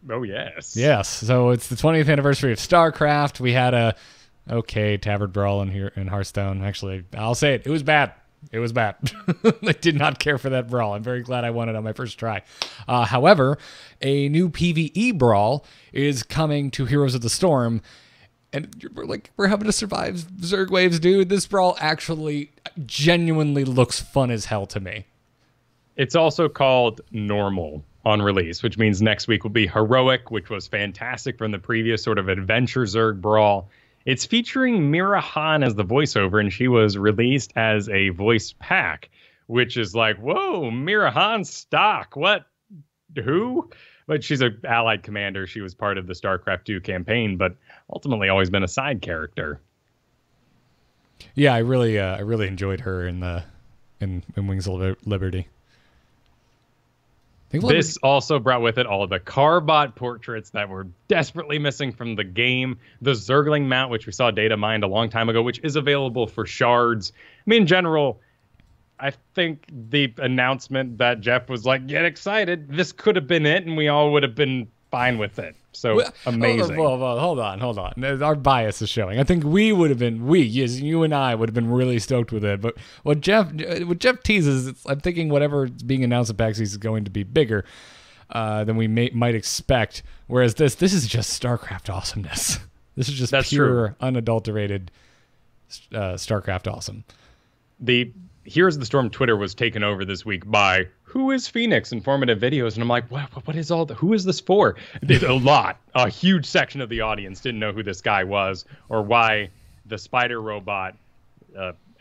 Oh, yes. Yes. So it's the 20th anniversary of StarCraft. We had a Tavern Brawl in Hearthstone. Actually, I'll say it. It was bad. It was bad. I did not care for that brawl. I'm very glad I won it on my first try. However, a new PvE brawl is coming to Heroes of the Storm. And we're having to survive Zerg waves, dude. This brawl actually genuinely looks fun as hell to me. It's also called normal on release, which means next week will be heroic, which was fantastic from the previous sort of adventure Zerg brawl. It's featuring Mira Han as the voiceover, and she was released as a voice pack, which is like, whoa, Mira Han stock. What? Who? But she's an allied commander. She was part of the StarCraft 2 campaign, but ultimately always been a side character. Yeah, I really enjoyed her in Wings of Liberty. This also brought with it all of the Carbot portraits that were desperately missing from the game. The Zergling mount, which we saw data mined a long time ago, which is available for shards. I mean, in general, I think the announcement that Jeff was like, get excited, this could have been it, and we all would have been fine with it. So amazing. Hold on. Our bias is showing. I think we would have been, yes, you and I would have been really stoked with it. But what Jeff teases, I'm thinking whatever is being announced at PAX East is going to be bigger than we might expect. Whereas this is just StarCraft awesomeness. This is just pure, unadulterated StarCraft awesome. The Heroes of the Storm Twitter was taken over this week by who is Fenix informative videos, and I'm like, what is all who is this for? A huge section of the audience didn't know who this guy was or why the spider robot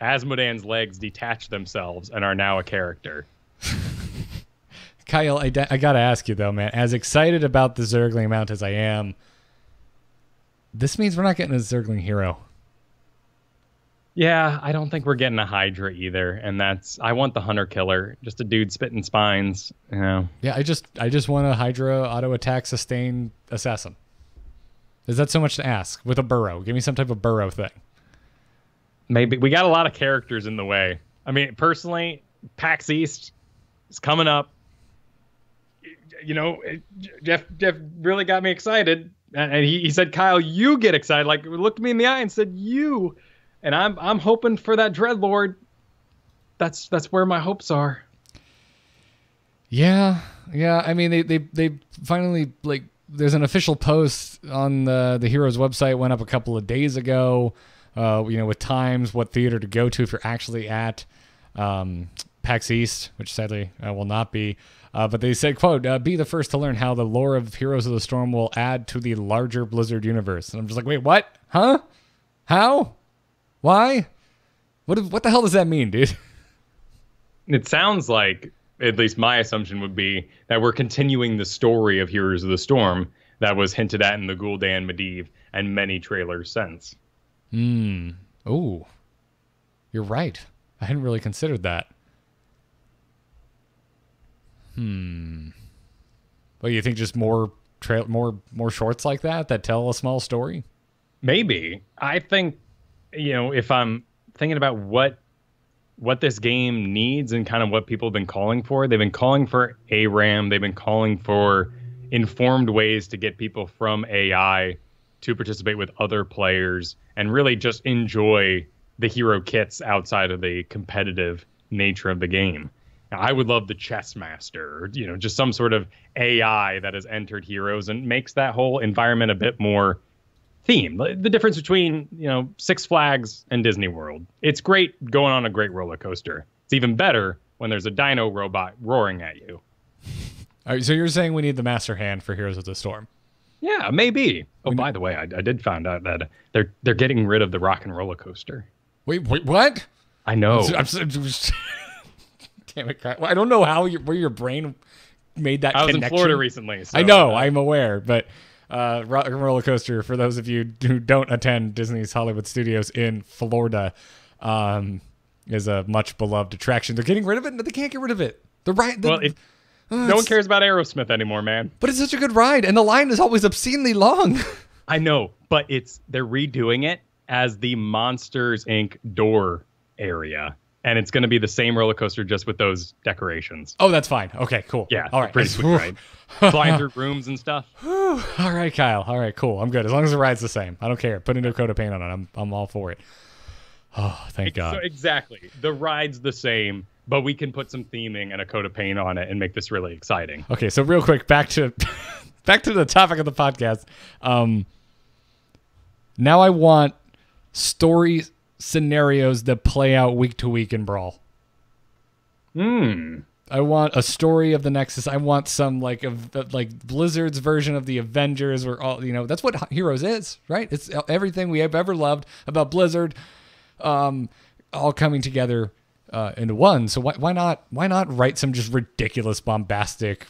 Asmodan's legs detached themselves and are now a character. Kyle, I gotta ask you though, man, as excited about the Zergling mount as I am, this means we're not getting a Zergling hero. Yeah, I don't think we're getting a Hydra either, and I want the Hunter Killer, just a dude spitting spines, you know. Yeah, I just want a Hydra auto attack sustain assassin. Is that so much to ask? With a burrow, give me some type of burrow thing. Maybe we got a lot of characters in the way. I mean, personally, PAX East is coming up. You know, Jeff really got me excited, and he said, "Kyle, you get excited." Like, looked me in the eye and said, "You." And I'm hoping for that Dreadlord. That's where my hopes are. Yeah. I mean, they finally, like, there's an official post on the Heroes website, went up a couple of days ago. With times, what theater to go to if you're actually at PAX East, which sadly I will not be. But they said, quote, be the first to learn how the lore of Heroes of the Storm will add to the larger Blizzard universe. And I'm just like, wait, what? Huh? How? Why? What the hell does that mean, dude? It sounds like, at least my assumption would be, that we're continuing the story of Heroes of the Storm that was hinted at in the Gul'dan Medivh and many trailers since. Oh, you're right. I hadn't really considered that. Well, you think just more shorts like that tell a small story? Maybe. I think, if I'm thinking about what this game needs and kind of what people have been calling for, they've been calling for ARAM. They've been calling for informed ways to get people from AI to participate with other players and really just enjoy the hero kits outside of the competitive nature of the game. Now, I would love the chess master, or, just some sort of AI that has entered Heroes and makes that whole environment a bit more themed. The difference between, Six Flags and Disney World. It's great going on a great roller coaster. It's even better when there's a dino robot roaring at you. All right, so you're saying we need the Master Hand for Heroes of the Storm? Yeah, maybe. Oh, by the way, I did find out that they're getting rid of the rock and roller coaster. Wait, what? I know. Damn it, I don't know where your brain made that connection. I was in Florida recently. So, I know, I'm aware, but rock and roller coaster, for those of you who don't attend Disney's Hollywood Studios in Florida, is a much beloved attraction. They're getting rid of it. No, they can't get rid of it. No one cares about Aerosmith anymore, man. But it's such a good ride, and the line is always obscenely long. I know, but they're redoing it as the Monsters Inc. door area. And it's going to be the same roller coaster, just with those decorations. Oh, that's fine. Okay, cool. Yeah, all right. Pretty sweet, right? Flying through rooms and stuff. All right, Kyle. All right, cool. I'm good. As long as the ride's the same. I don't care. Put a new coat of paint on it. I'm all for it. Oh, thank God. So exactly. The ride's the same, but we can put some theming and a coat of paint on it and make this really exciting. Okay, so real quick, back to the topic of the podcast. Now I want story scenarios that play out week to week in Brawl. I want a story of the Nexus. I want some like Blizzard's version of the Avengers, where all that's what Heroes is, right? It's everything we have ever loved about Blizzard, all coming together into one. So why not write some just ridiculous, bombastic,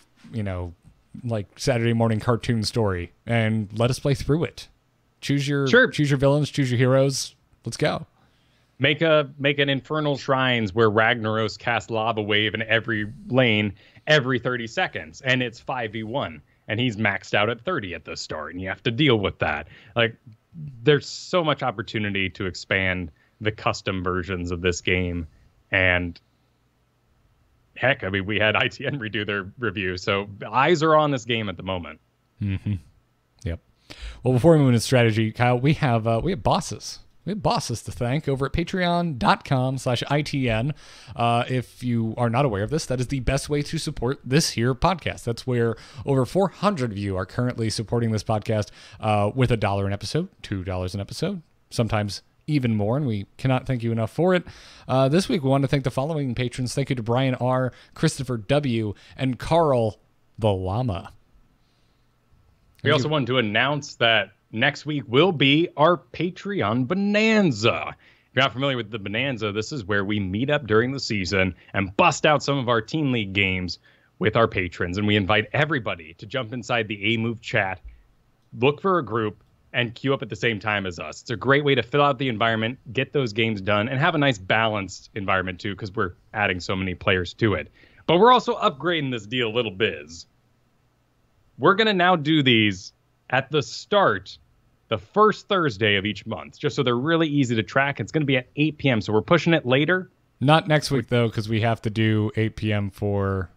like Saturday morning cartoon story and let us play through it. Choose your villains, choose your heroes. Let's go. Make an Infernal Shrines where Ragnaros casts Lava Wave in every lane every 30 seconds, and it's 5v1, and he's maxed out at 30 at the start, and you have to deal with that. Like, there's so much opportunity to expand the custom versions of this game, and heck, I mean, we had ITN redo their review, so eyes are on this game at the moment. Mm-hmm. Yep. Well, before we move into strategy, Kyle, we have bosses. We have bosses to thank over at patreon.com/ITN. If you are not aware of this, that is the best way to support this here podcast. That's where over 400 of you are currently supporting this podcast with $1 an episode, $2 an episode, sometimes even more, and we cannot thank you enough for it. This week, we want to thank the following patrons. Thank you to Brian R., Christopher W., and Carl the Llama. We also wanted to announce that next week will be our Patreon Bonanza. If you're not familiar with the Bonanza, this is where we meet up during the season and bust out some of our Team League games with our patrons. And we invite everybody to jump inside the A-Move chat, look for a group, and queue up at the same time as us. It's a great way to fill out the environment, get those games done, and have a nice balanced environment too, because we're adding so many players to it. But we're also upgrading this deal a little biz. We're going to now do these at the start, the first Thursday of each month, just so they're really easy to track. It's going to be at 8 p.m., so we're pushing it later. Not next week, though, because we have to do 8 p.m. for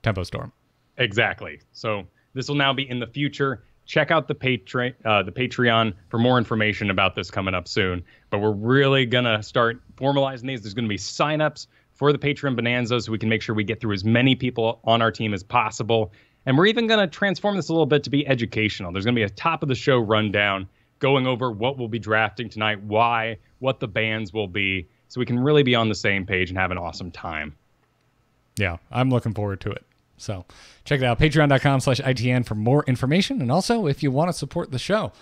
Tempo Storm. Exactly. So this will now be in the future. Check out the Patreon for more information about this coming up soon. But we're really going to start formalizing these. There's going to be signups for the Patreon Bonanza so we can make sure we get through as many people on our team as possible. And we're even going to transform this a little bit to be educational. There's going to be a top of the show rundown going over what we'll be drafting tonight, why, what the bans will be, so we can really be on the same page and have an awesome time. Yeah, I'm looking forward to it. So check it out, patreon.com/ITN for more information. And also, if you want to support the show.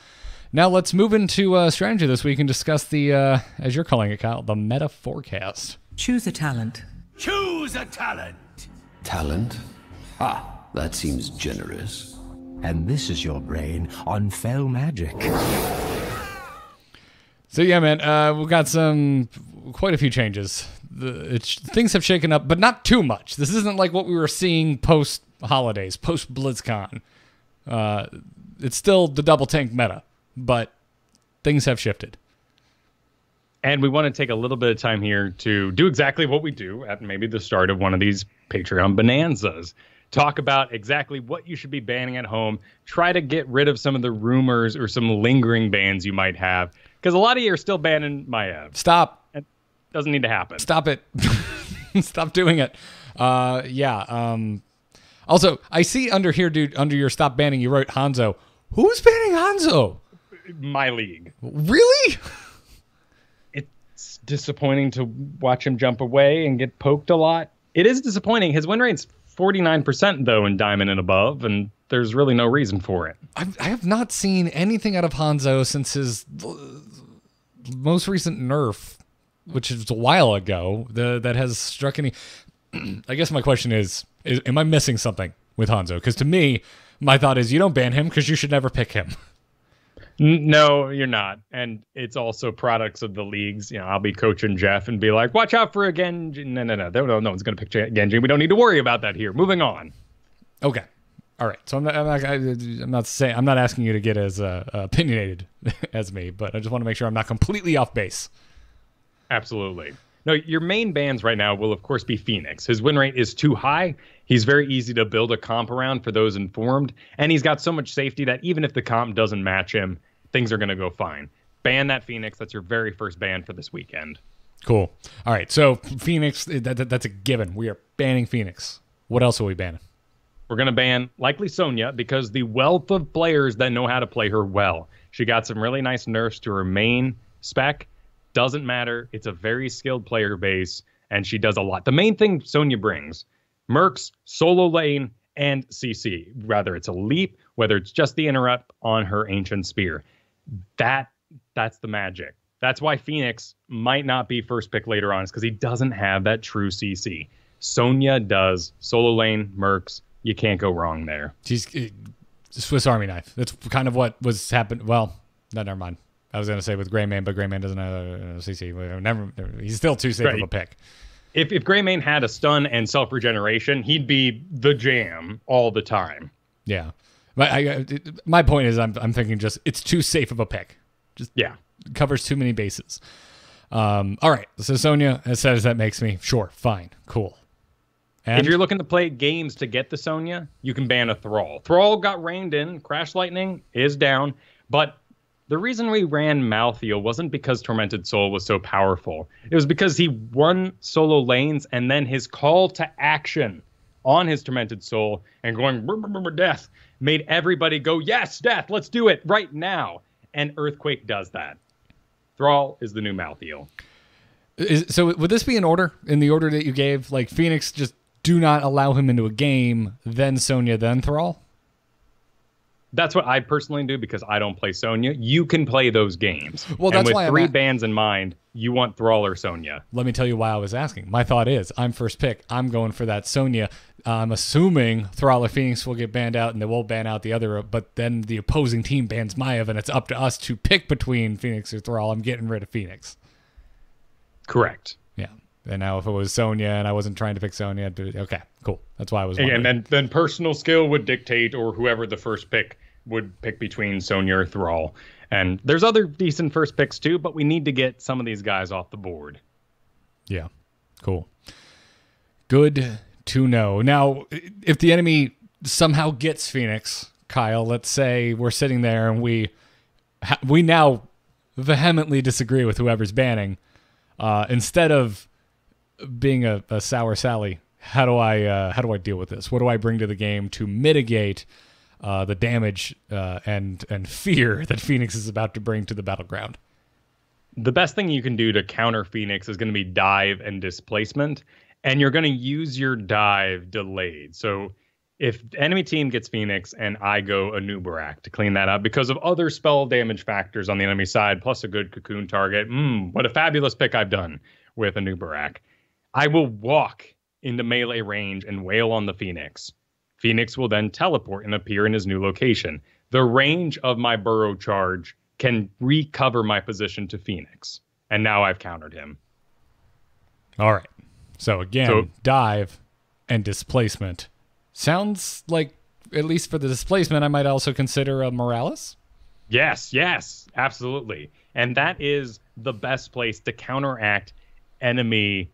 Now let's move into strategy this week and discuss the, as you're calling it, Kyle, the meta forecast. Choose a talent. Choose a talent. Talent? Ah, that seems generous. And this is your brain on fell magic. So yeah, man, we've got quite a few changes. Things have shaken up, but not too much. This isn't like what we were seeing post-holidays, post-BlizzCon. It's still the double tank meta, but things have shifted. And we want to take a little bit of time here to do exactly what we do at maybe the start of one of these Patreon Bonanzas. Talk about exactly what you should be banning at home. Try to get rid of some of the rumors or some lingering bans you might have. Because a lot of you are still banning Maev. Stop. It doesn't need to happen. Stop it. Stop doing it. Also, I see under here, dude, under your stop banning, you wrote Hanzo. Who's banning Hanzo? My league. Really? It's disappointing to watch him jump away and get poked a lot. It is disappointing. His win rate's 49% though in Diamond and above, and there's really no reason for it. I have not seen anything out of Hanzo since his most recent nerf, which is a while ago, that has struck any... I guess my question is, am I missing something with Hanzo? Because to me, my thought is you don't ban him because you should never pick him. No, you're not. And it's also products of the leagues. You know, I'll be coaching Jeff and be like, watch out for a Genji. No one's going to pick Genji. We don't need to worry about that here. Moving on. Okay. All right. So I'm not asking you to get as opinionated as me, but I just want to make sure I'm not completely off base. Absolutely. No, your main bans right now will, of course, be Fenix. His win rate is too high. He's very easy to build a comp around for those informed. And he's got so much safety that even if the comp doesn't match him, things are going to go fine. Ban that Fenix. That's your very first ban for this weekend. Cool. All right. So Fenix, that's a given. We are banning Fenix. What else are we banning? We're going to ban likely Sonya because the wealth of players that know how to play her well. She got some really nice nerfs to her main spec. Doesn't matter. It's a very skilled player base, and she does a lot. The main thing Sonya brings, Mercs, solo lane, and CC. Whether it's a leap, whether it's just the interrupt on her Ancient Spear. That's the magic. That's why Fenix might not be first pick later on, is because he doesn't have that true CC. Sonya does. Solo lane, Mercs, you can't go wrong there. She's Swiss Army knife. That's kind of what was happening. Well, no, never mind. I was going to say with Greymane, but Greymane doesn't have a CC. Never, he's still too safe of a pick. If Greymane had a stun and self-regeneration, he'd be the jam all the time. Yeah. My point is I'm thinking just it's too safe of a pick. Just covers too many bases. All right. So Sonya, as sad as that makes me, sure, fine, cool. And if you're looking to play games to get the Sonya, you can ban a Thrall. Thrall got reined in. Crash Lightning is down. But the reason we ran Malthael wasn't because Tormented Soul was so powerful. It was because he won solo lanes, and then his call to action on his Tormented Soul and going death made everybody go, yes, death, let's do it right now. And Earthquake does that. Thrall is the new Malthael. So would this be in order? In the order that you gave? Like Phoenix, just do not allow him into a game, then Sonya, then Thrall? That's what I personally do because I don't play Sonya. You can play those games. Well, that's and why with three bans in mind, you want Thrall or Sonya. Let me tell you why I was asking. My thought is, I'm first pick. I'm going for that Sonya. I'm assuming Thrall or Phoenix will get banned out, and they will ban out the other, but then the opposing team bans Maiev, and it's up to us to pick between Phoenix or Thrall. I'm getting rid of Phoenix. Correct. Yeah. And now if it was Sonya and I wasn't trying to pick Sonya, okay, cool. That's why I was wondering. And then personal skill would dictate, or whoever the first pick would pick between Sonya or Thrall. And there's other decent first picks too, but we need to get some of these guys off the board. Yeah, cool. Good to know. Now, if the enemy somehow gets Phoenix, Kyle, let's say we're sitting there and we now vehemently disagree with whoever's banning. Instead of being a sour Sally, how do I deal with this? What do I bring to the game to mitigate the damage and fear that Phoenix is about to bring to the battleground? The best thing you can do to counter Phoenix is going to be dive and displacement, and you're going to use your dive delayed. So if the enemy team gets Phoenix and I go Anubarak to clean that up because of other spell damage factors on the enemy side, plus a good cocoon target, what a fabulous pick I've done with Anubarak. I will walk into melee range and wail on the Phoenix. Phoenix will then teleport and appear in his new location. The range of my burrow charge can recover my position to Phoenix. And now I've countered him. All right. So again, dive and displacement. Sounds like, at least for the displacement, I might also consider a Morales? Yes, absolutely. And that is the best place to counteract enemy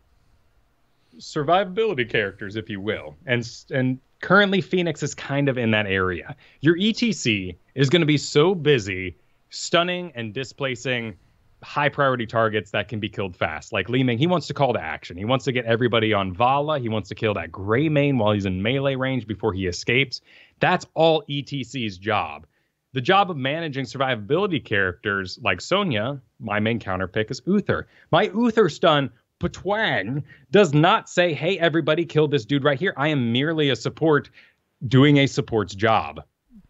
survivability characters, if you will. And currently, Phoenix is kind of in that area. Your ETC is going to be so busy stunning and displacing high-priority targets that can be killed fast. Like Li Ming, he wants to call to action. He wants to get everybody on Vala. He wants to kill that Greymane while he's in melee range before he escapes. That's all ETC's job. The job of managing survivability characters like Sonya, my main counter pick is Uther. My Uther stun Patwang does not say, hey, everybody kill this dude right here. I am merely a support doing a support's job.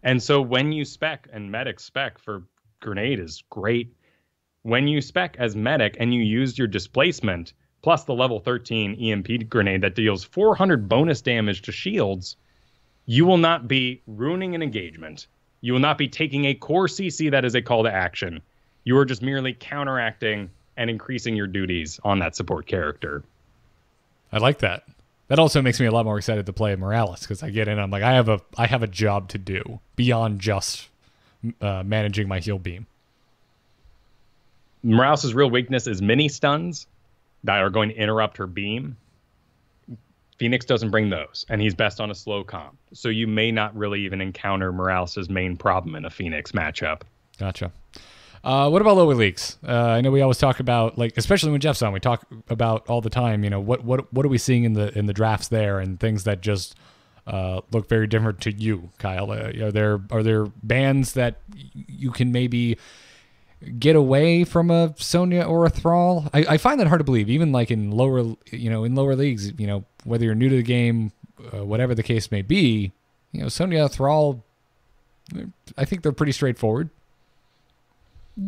And so when you spec, and medic spec for grenade is great. When you spec as medic and you use your displacement plus the level 13 EMP grenade that deals 400 bonus damage to shields, you will not be ruining an engagement. You will not be taking a core CC that is a call to action. You are just merely counteracting and increasing your duties on that support character. I like that. That also makes me a lot more excited to play Morales because I get in and I'm like, I have a job to do beyond just managing my heal beam. Morales' real weakness is mini stuns that are going to interrupt her beam. Phoenix doesn't bring those, and he's best on a slow comp. So you may not really even encounter Morales' main problem in a Phoenix matchup. Gotcha. What about lower leagues? I know we always talk about, like, especially when Jeff's on, we talk about all the time, you know, what are we seeing in the drafts there and things that just look very different to you, Kyle? Are there bans that you can maybe get away from a Sonya or a Thrall? I find that hard to believe, even like in lower leagues, whether you're new to the game, whatever the case may be, Sonya, Thrall, I think they're pretty straightforward.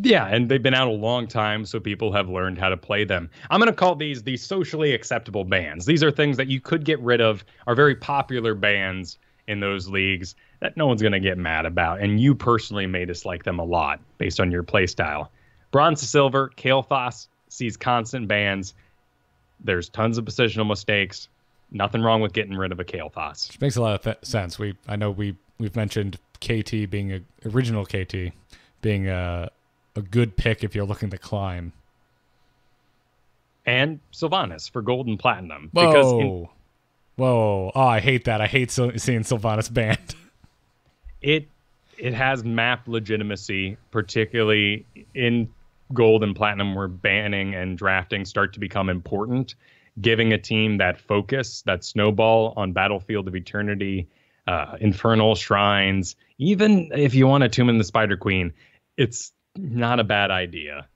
Yeah, and they've been out a long time, so people have learned how to play them. I'm going to call these the socially acceptable bans. These are things that you could get rid of, are very popular bans in those leagues that no one's going to get mad about, and you personally may dislike them a lot based on your play style. Bronze to Silver, Kael'thas sees constant bans. There's tons of positional mistakes. Nothing wrong with getting rid of a Kael'thas. Which makes a lot of sense. I know we've mentioned KT being original KT being a good pick if you're looking to climb. And Sylvanas for gold and platinum. Whoa. Oh, I hate that. I hate seeing Sylvanas banned. It has map legitimacy, particularly in gold and platinum, where banning and drafting start to become important. Giving a team that focus, that snowball on Battlefield of Eternity, Infernal Shrines, even if you want to tune in the Spider Queen, it's not a bad idea.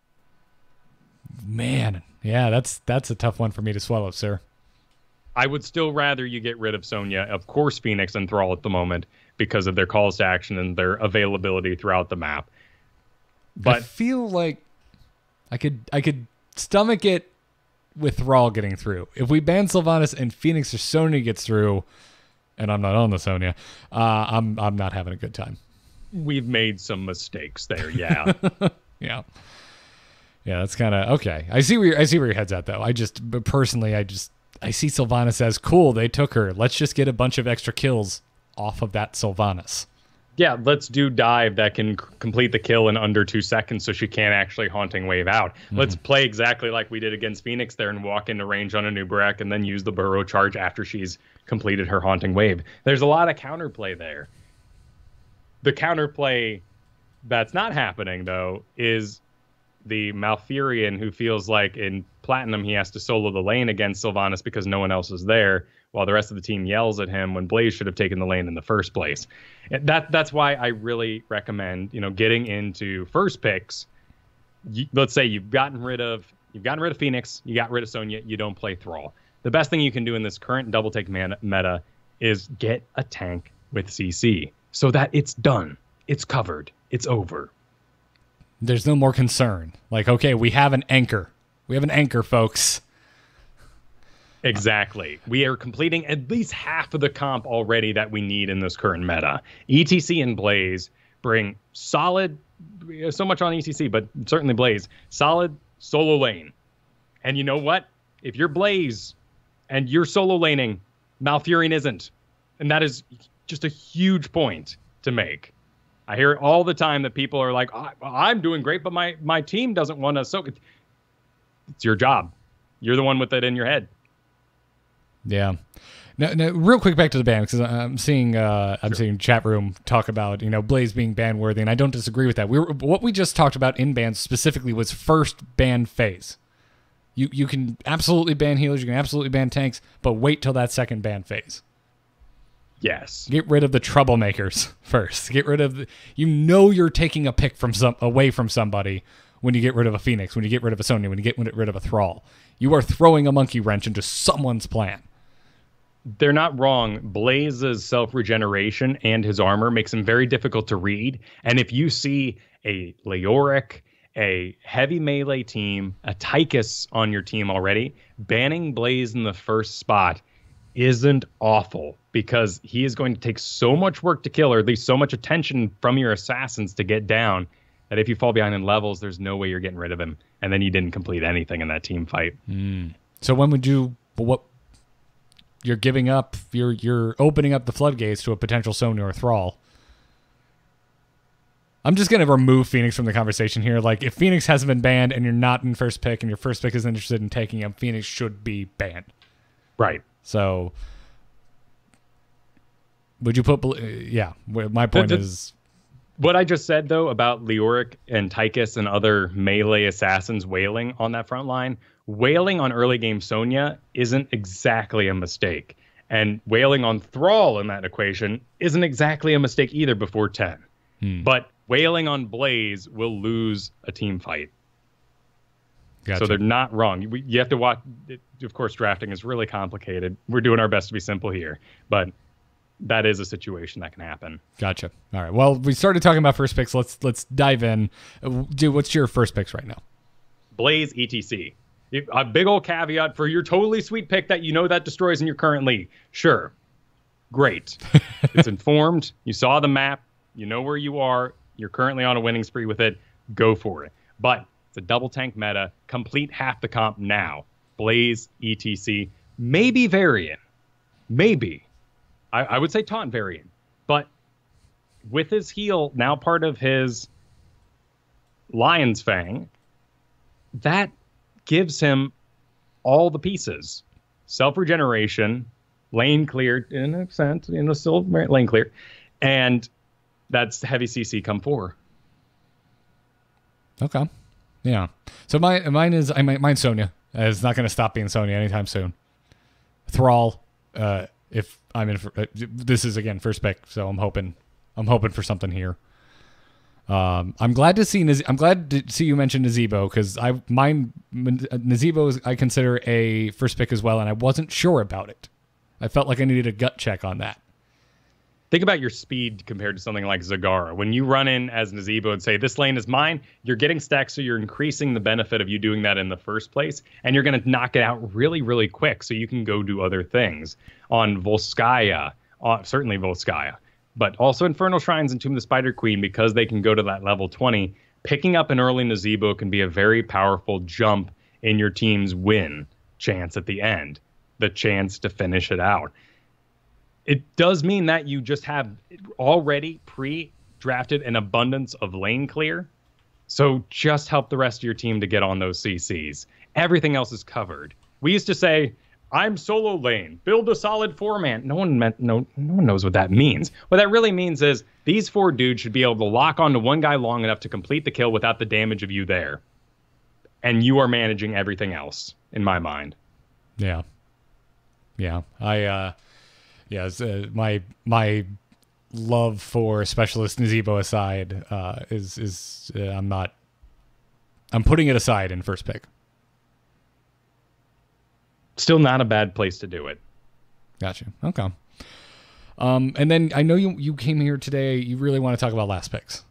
Man, yeah, that's a tough one for me to swallow, sir. I would still rather you get rid of Sonya, of course, Fenix and Thrall at the moment, because of their calls to action and their availability throughout the map. But I feel like I could stomach it with Thrall getting through. If we ban Sylvanas and Fenix or Sonya gets through, and I'm not on the Sonya, I'm not having a good time. We've made some mistakes there, yeah. Yeah, that's kind of okay. I see where your head's at, though. But personally, I see Sylvanas as cool. They took her. Let's just get a bunch of extra kills off of that Sylvanas. Yeah, let's do dive that can complete the kill in under 2 seconds so she can't actually haunting wave out. Mm-hmm. Let's play exactly like we did against Fenix there and walk into range on a Nubarak and then use the burrow charge after she's completed her haunting wave. There's a lot of counterplay there. The counterplay that's not happening, though, is the Malfurion who feels like in Platinum he has to solo the lane against Sylvanas because no one else is there, while the rest of the team yells at him when Blaze should have taken the lane in the first place. That's why I really recommend, getting into first picks. Let's say you've gotten rid of Fenix, you got rid of Sonya, you don't play Thrall. The best thing you can do in this current double take meta is get a tank with CC so that it's done, it's covered, it's over. There's no more concern. Like, okay, we have an anchor. We have an anchor, folks. Exactly. We are completing at least half of the comp already that we need in this current meta. ETC and Blaze bring solid, so much on ETC, but certainly Blaze, solid solo lane. And you know what? If you're Blaze and you're solo laning, Malfurion isn't. And that is just a huge point to make. I hear it all the time that people are like, I'm doing great, but my team doesn't want to. So it's your job. You're the one with it in your head. Yeah. Now, real quick back to the ban, because I'm seeing chat room talk about Blaze being ban worthy, and I don't disagree with that. What we just talked about in bans specifically was first ban phase. You can absolutely ban healers, you can absolutely ban tanks, but wait till that second ban phase. Yes. Get rid of the troublemakers first. Get rid of you're taking a pick away from somebody when you get rid of a Fenix, when you get rid of a Sonya, when you get rid of a Thrall. You are throwing a monkey wrench into someone's plan. They're not wrong. Blaze's self-regeneration and his armor makes him very difficult to read. And if you see a Leoric, a heavy melee team, a Tychus on your team already, banning Blaze in the first spot isn't awful, because he is going to take so much work to kill, or at least so much attention from your assassins to get down, that if you fall behind in levels, there's no way you're getting rid of him. And then you didn't complete anything in that team fight. So when would what you're giving up, you're opening up the floodgates to a potential Sonya or Thrall. I'm just going to remove Fenix from the conversation here. Like, if Fenix hasn't been banned and you're not in first pick and your first pick is interested in taking him, Fenix should be banned. Right. So, would you put... yeah, my point is... What I just said, though, about Leoric and Tychus and other melee assassins wailing on that front line, wailing on early game Sonya isn't exactly a mistake. And wailing on Thrall in that equation isn't exactly a mistake either before 10. But wailing on Blaze will lose a team fight. Gotcha. So they're not wrong. You have to watch. Of course, drafting is really complicated. We're doing our best to be simple here, but that is a situation that can happen. Gotcha. All right. Well, we started talking about first picks. Let's dive in. Dude, what's your first picks right now? Blaze ETC. A big old caveat for your totally sweet pick that you know that destroys in your current league. Sure. Great. It's informed. You saw the map. You know where you are. You're currently on a winning spree with it. Go for it. But it's a double tank meta. Complete half the comp now. Blaze, ETC, maybe Varian. Maybe. I would say Taunt Varian. But with his heal, now part of his Lion's Fang, that gives him all the pieces. Self-regeneration, lane clear, in a sense, still lane clear, and that's heavy CC come 4. Okay. Yeah. So mine's Sonya. It's not going to stop being Sonya anytime soon. Thrall, if I'm in for, this is again first pick, so I'm hoping for something here. I'm glad to see you mention Nazeebo, because Nazeebo I consider a first pick as well, and I wasn't sure about it. I felt like I needed a gut check on that. Think about your speed compared to something like Zagara. When you run in as Nazeebo and say, this lane is mine, you're getting stacks, so you're increasing the benefit of you doing that in the first place, and you're going to knock it out really, really quick so you can go do other things. On Volskaya, certainly Volskaya, but also Infernal Shrines and Tomb of the Spider Queen, because they can go to that level 20, picking up an early Nazeebo can be a very powerful jump in your team's win chance at the end, the chance to finish it out. It does mean that you just have already pre-drafted an abundance of lane clear. So just help the rest of your team to get on those CCs. Everything else is covered. We used to say, I'm solo lane, build a solid 4-man. No one knows what that means. What that really means is these 4 dudes should be able to lock onto one guy long enough to complete the kill without the damage of you there. And you are managing everything else, in my mind. Yeah. Yeah. My love for Specialist Nazeebo aside, I'm putting it aside in first pick. Still not a bad place to do it. Gotcha. Okay. And then I know you came here today. You really want to talk about last picks.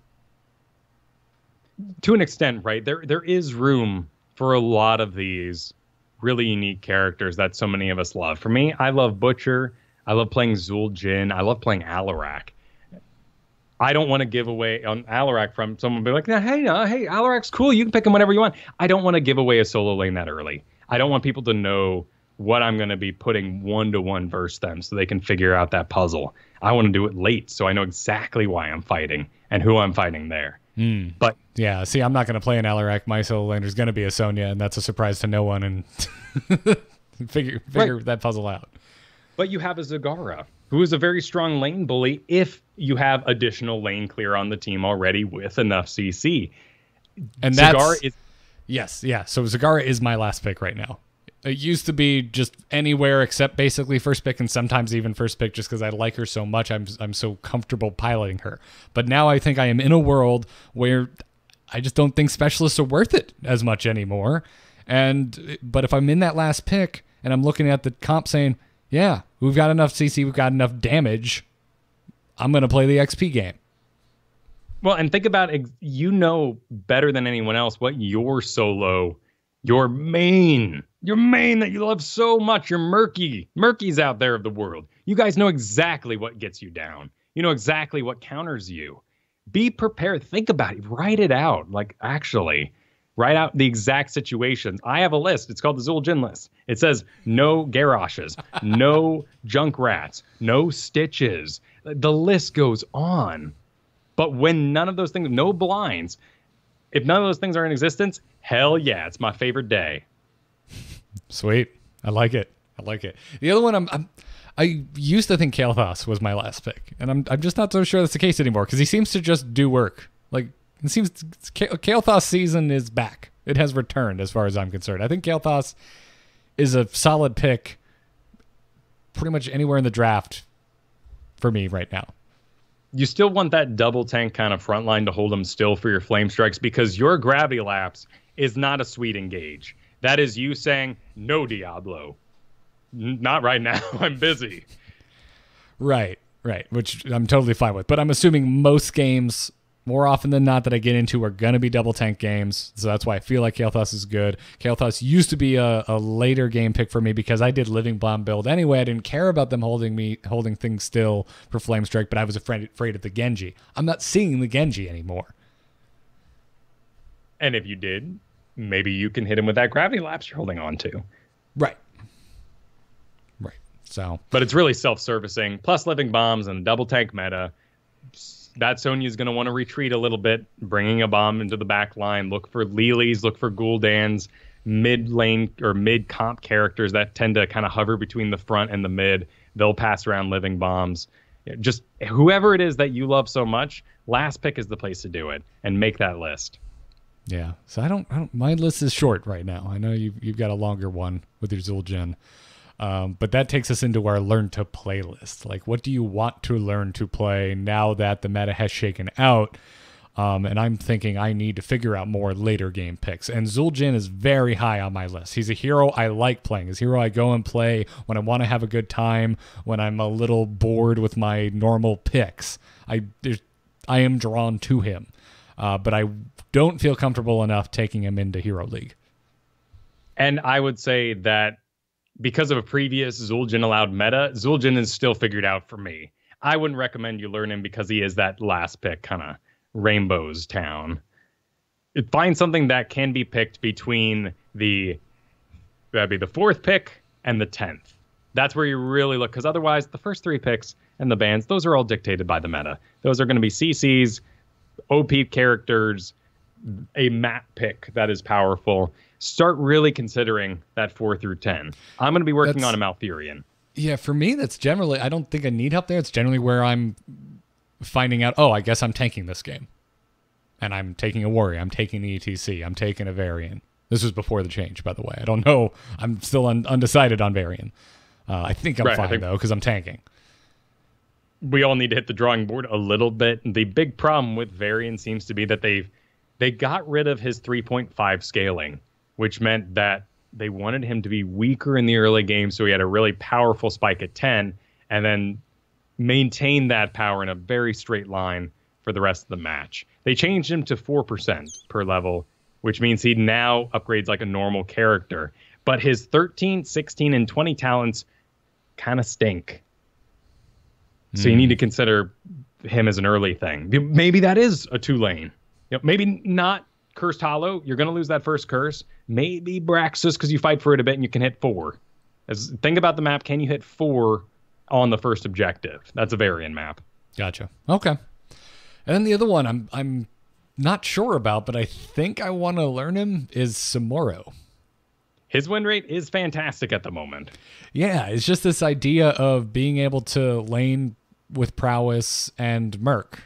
To an extent, right? There is room for a lot of these really unique characters that so many of us love. For me, I love Butcher. I love playing Zul'jin. I love playing Alarak. I don't want to give away on Alarak from someone be like, hey, Alarak's cool. You can pick him whenever you want. I don't want to give away a solo lane that early. I don't want people to know what I'm going to be putting 1-to-1 versus them so they can figure out that puzzle. I want to do it late so I know exactly why I'm fighting and who I'm fighting there. But yeah, see, I'm not going to play an Alarak. My solo laner's going to be a Sonya, and that's a surprise to no one, and figure right. That puzzle out. But you have a Zagara, who is a very strong lane bully if you have additional lane clear on the team already with enough CC. And Zagara is... Yes, yeah. So Zagara is my last pick right now. It used to be just anywhere except basically first pick, and sometimes even first pick just because I like her so much. I'm so comfortable piloting her. But now I think I am in a world where I just don't think specialists are worth it as much anymore. But if I'm in that last pick and I'm looking at the comp saying, yeah, we've got enough CC, we've got enough damage, I'm going to play the XP game. Well, and think about, you know better than anyone else what your solo, your main that you love so much, your murkies out there of the world. You guys know exactly what gets you down. You know exactly what counters you. Be prepared. Think about it. Write it out. Like, actually, write out the exact situations. I have a list. It's called the Zul'jin list. It says no Garroshes, no Junkrats, no Stitches. The list goes on. But when none of those things, no blinds, if none of those things are in existence, hell yeah, it's my favorite day. Sweet. I like it. The other one, I used to think Kael'thas was my last pick, and I'm just not so sure that's the case anymore, because he seems to just do work. Like, it seems Kael'thas season is back. It has returned as far as I'm concerned. I think Kael'thas is a solid pick pretty much anywhere in the draft for me right now. You still want that double tank kind of front line to hold them still for your flame strikes, because your gravity lapse is not a sweet engage. That is you saying, no, Diablo. Not right now. I'm busy. Right, which I'm totally fine with. But I'm assuming most games, more often than not, that I get into are going to be double tank games. So that's why I feel like Kael'thas is good. Kael'thas used to be a later game pick for me because I did Living Bomb build anyway. I didn't care about them holding things still for Flame Strike, but I was afraid of the Genji. I'm not seeing the Genji anymore. And if you did, maybe you can hit him with that gravity lapse you're holding on to. Right. So, but it's really self-servicing, plus living bombs and a double tank meta. That Sonya's going to want to retreat a little bit, bringing a bomb into the back line. Look for Lilies, look for Gul'dans, mid lane or mid comp characters that tend to kind of hover between the front and the mid. They'll pass around living bombs. Just whoever it is that you love so much, last pick is the place to do it and make that list. Yeah. So I don't my list is short right now. I know you've got a longer one with your Zul'jin. But that takes us into our learn to play list. Like, what do you want to learn to play now that the meta has shaken out? And I'm thinking I need to figure out more later game picks. And Zul'jin is very high on my list. He's a hero I like playing. He's a hero I go and play when I want to have a good time, when I'm a little bored with my normal picks. I am drawn to him. But I don't feel comfortable enough taking him into Hero League. And I would say that because of a previous Zul'jin allowed meta, Zul'jin is still figured out for me. I wouldn't recommend you learn him because he is that last pick kind of Rainbows town. Find something that can be picked between that'd be the 4th pick and the 10th. That's where you really look, because otherwise the first 3 picks and the bans, those are all dictated by the meta. Those are going to be CCs, OP characters, a map pick that is powerful. Start really considering that 4 through 10. I'm going to be working on a Malfurion. Yeah, for me, that's generally, I don't think I need help there. It's generally where I'm finding out, I guess I'm tanking this game. And I'm taking a Warrior. I'm taking the ETC. I'm taking a Varian. This was before the change, by the way. I don't know. I'm still undecided on Varian. I think I'm fine, though, because I'm tanking. We all need to hit the drawing board a little bit. The big problem with Varian seems to be that they got rid of his 3.5 scaling, which meant that they wanted him to be weaker in the early game, so he had a really powerful spike at 10, and then maintain that power in a very straight line for the rest of the match. They changed him to 4% per level, which means he now upgrades like a normal character. But his 13, 16, and 20 talents kind of stink. So you need to consider him as an early thing. Maybe that is a 2-lane. Maybe not Cursed Hollow. You're going to lose that first curse. Maybe Braxis because you fight for it a bit and you can hit 4. Think about the map. Can you hit 4 on the first objective? That's a Varian map. Gotcha. Okay. And then the other one I'm not sure about, but I think I want to learn him is Samuro. His win rate is fantastic at the moment. Yeah, it's just this idea of being able to lane with prowess and Merc.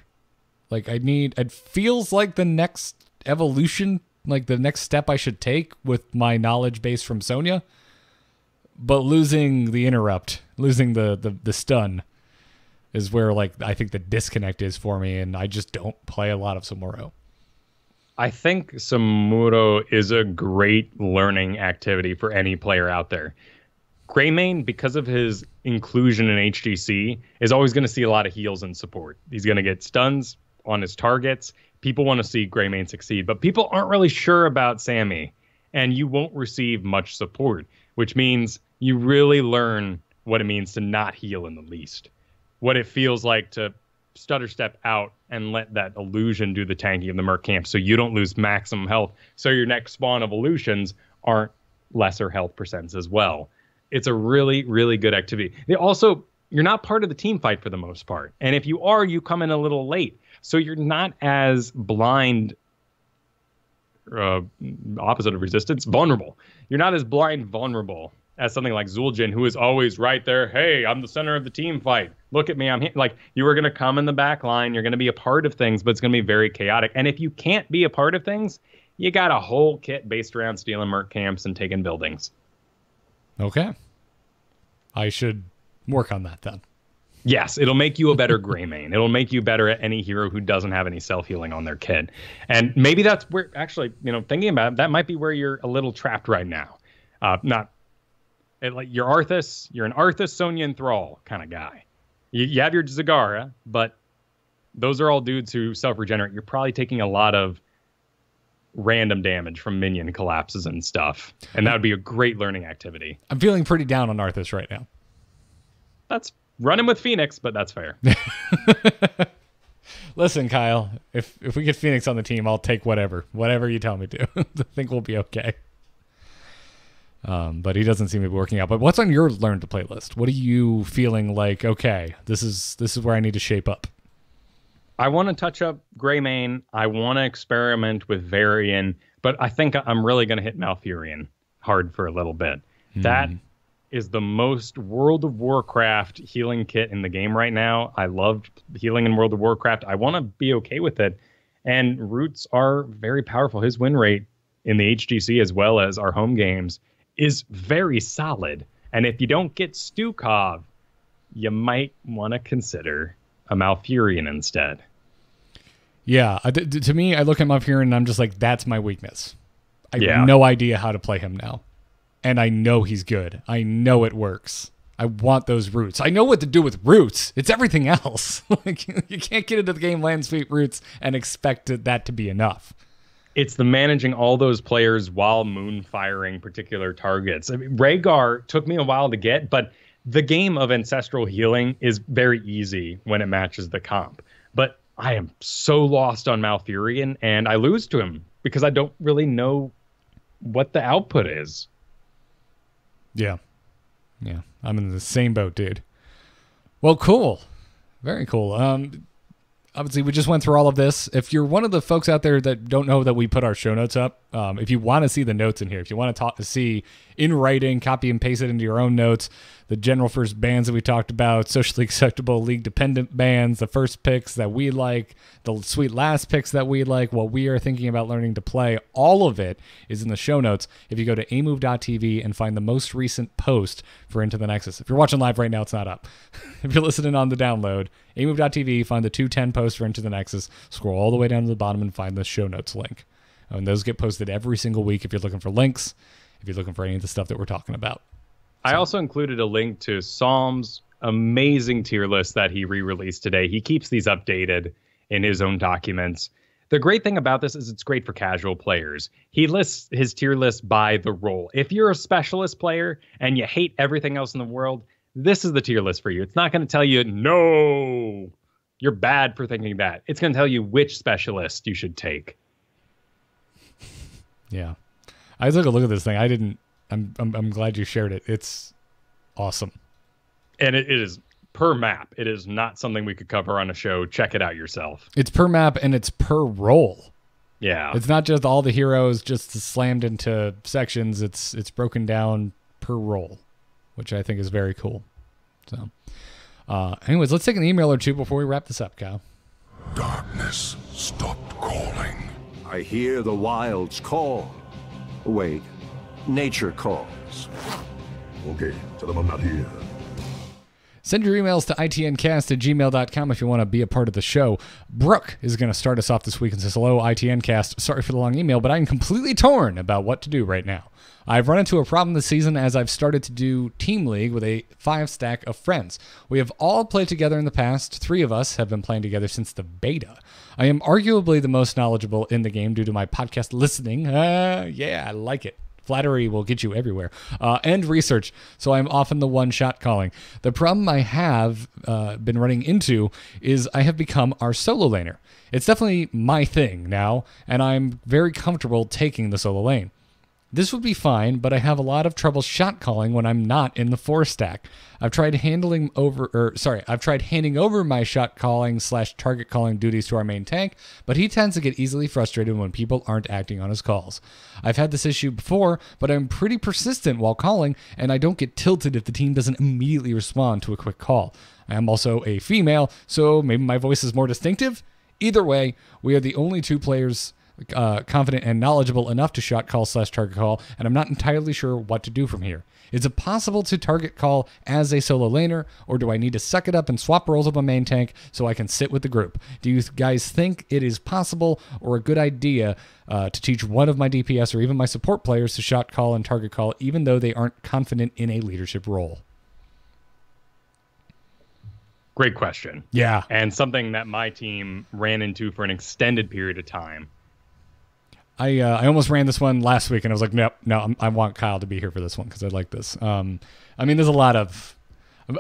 Like it feels like the next evolution, like the next step I should take with my knowledge base from Sonya, but losing the interrupt, losing the stun is where like I think the disconnect is for me, and I just don't play a lot of Samuro. I think Samuro is a great learning activity for any player out there. Greymane, because of his inclusion in HGC, is always going to see a lot of heals and support. He's going to get stuns on his targets. People want to see Greymane succeed, but people aren't really sure about Sammy, and you won't receive much support, which means you really learn what it means to not heal in the least. What it feels like to stutter step out and let that illusion do the tanking of the Merc camp so you don't lose maximum health, so your next spawn of illusions aren't lesser health percents as well. It's a really, really good activity. You're not part of the team fight for the most part. And if you are, you come in a little late. So you're not as blind, opposite of resistance, vulnerable. You're not as blind vulnerable as something like Zul'jin, who is always right there. Hey, I'm the center of the team fight. Look at me. I'm here. Like, you are going to come in the back line. You're going to be a part of things, but it's going to be very chaotic. And if you can't be a part of things, you got a whole kit based around stealing Merc camps and taking buildings. Okay. I should Work on that then. Yes, it'll make you a better gray main. It'll make you better at any hero who doesn't have any self-healing on their kit. And maybe that's where, actually, thinking about it, that might be where you're a little trapped right now. You're Arthas, you're an Arthas, Sonya, and Thrall kind of guy. You have your Zagara, but those are all dudes who self-regenerate. You're probably taking a lot of random damage from minion collapses and stuff. And that would be a great learning activity. I'm feeling pretty down on Arthas right now. That's running with Fenix, but that's fair. Listen, Kyle, if we get Fenix on the team, I'll take whatever you tell me to. I think we'll be okay. But he doesn't seem to be working out. But what's on your learn to play list? What are you feeling like? Okay, this is where I need to shape up. I want to touch up Greymane. I want to experiment with Varian, but I think I'm really going to hit Malfurion hard for a little bit. That is the most World of Warcraft healing kit in the game right now. I love healing in World of Warcraft. I want to be okay with it. And Roots are very powerful. His win rate in the HGC as well as our home games is very solid. And if you don't get Stukov, you might want to consider a Malfurion instead. Yeah, to me, I look at Malfurion and I'm just like, that's my weakness. I have no idea how to play him now. And I know he's good. I know it works. I want those roots. I know what to do with roots. It's everything else. Like, you can't get into the game landscape roots and expect that to be enough. It's the managing all those players while moon firing particular targets. I mean, Rhaegar took me a while to get, but the game of ancestral healing is very easy when it matches the comp. But I am so lost on Malfurion, and I lose to him because I don't really know what the output is. Yeah. I'm in the same boat, dude. Well, cool. Very cool. Obviously, we just went through all of this. If you're one of the folks out there that don't know that we put our show notes up, if you want to see the notes in here, if you want to see in writing, copy and paste it into your own notes, the general first bans that we talked about, socially acceptable league-dependent bans, the first picks that we like, the sweet last picks that we like, what we are thinking about learning to play, all of it is in the show notes. If you go to amove.tv and find the most recent post for Into the Nexus. If you're watching live right now, it's not up. If you're listening on the download, amove.tv, find the 210 post for Into the Nexus, scroll all the way down to the bottom and find the show notes link. And those get posted every single week if you're looking for links, if you're looking for any of the stuff that we're talking about. I also included a link to Psalm's amazing tier list that he re-released today. He keeps these updated in his own documents. The great thing about this is it's great for casual players. He lists his tier list by the role. If you're a specialist player and you hate everything else in the world, this is the tier list for you. It's not going to tell you, no, you're bad for thinking that. It's going to tell you which specialist you should take. Yeah. I took a look at this thing. I'm glad you shared it. It's awesome. And it is per map. It is not something we could cover on a show. Check it out yourself. It's per map and it's per role. Yeah. It's not just all the heroes just slammed into sections. It's broken down per role, which I think is very cool. So, anyways, let's take an email or two before we wrap this up, Kyle. Darkness stopped calling. I hear the wilds call. Wait, nature calls. Okay, tell them I'm not here. Send your emails to itncast@gmail.com if you want to be a part of the show. Brooke is going to start us off this week and says, hello, ITNcast. Sorry for the long email, but I'm completely torn about what to do right now. I've run into a problem this season as I've started to do Team League with a 5-stack of friends. We have all played together in the past. 3 of us have been playing together since the beta. I am arguably the most knowledgeable in the game due to my podcast listening. Yeah, I like it. Flattery will get you everywhere. And research, so I'm often the one-shot calling. The problem I have been running into is I have become our solo laner. It's definitely my thing now, and I'm very comfortable taking the solo lane. This would be fine, but I have a lot of trouble shot calling when I'm not in the 4-stack. I've tried handing over my shot calling / target calling duties to our main tank, but he tends to get easily frustrated when people aren't acting on his calls. I've had this issue before, but I'm pretty persistent while calling, and I don't get tilted if the team doesn't immediately respond to a quick call. I am also a female, so maybe my voice is more distinctive? Either way, we are the only 2 players confident and knowledgeable enough to shot call / target call, and I'm not entirely sure what to do from here. Is it possible to target call as a solo laner, or do I need to suck it up and swap roles with my main tank so I can sit with the group? Do you guys think it is possible or a good idea to teach one of my DPS or even my support players to shot call and target call even though they aren't confident in a leadership role? Great question. Yeah. And something that my team ran into for an extended period of time. I almost ran this one last week, and I was like, no, I want Kyle to be here for this one because I like this. I mean, there's a lot of...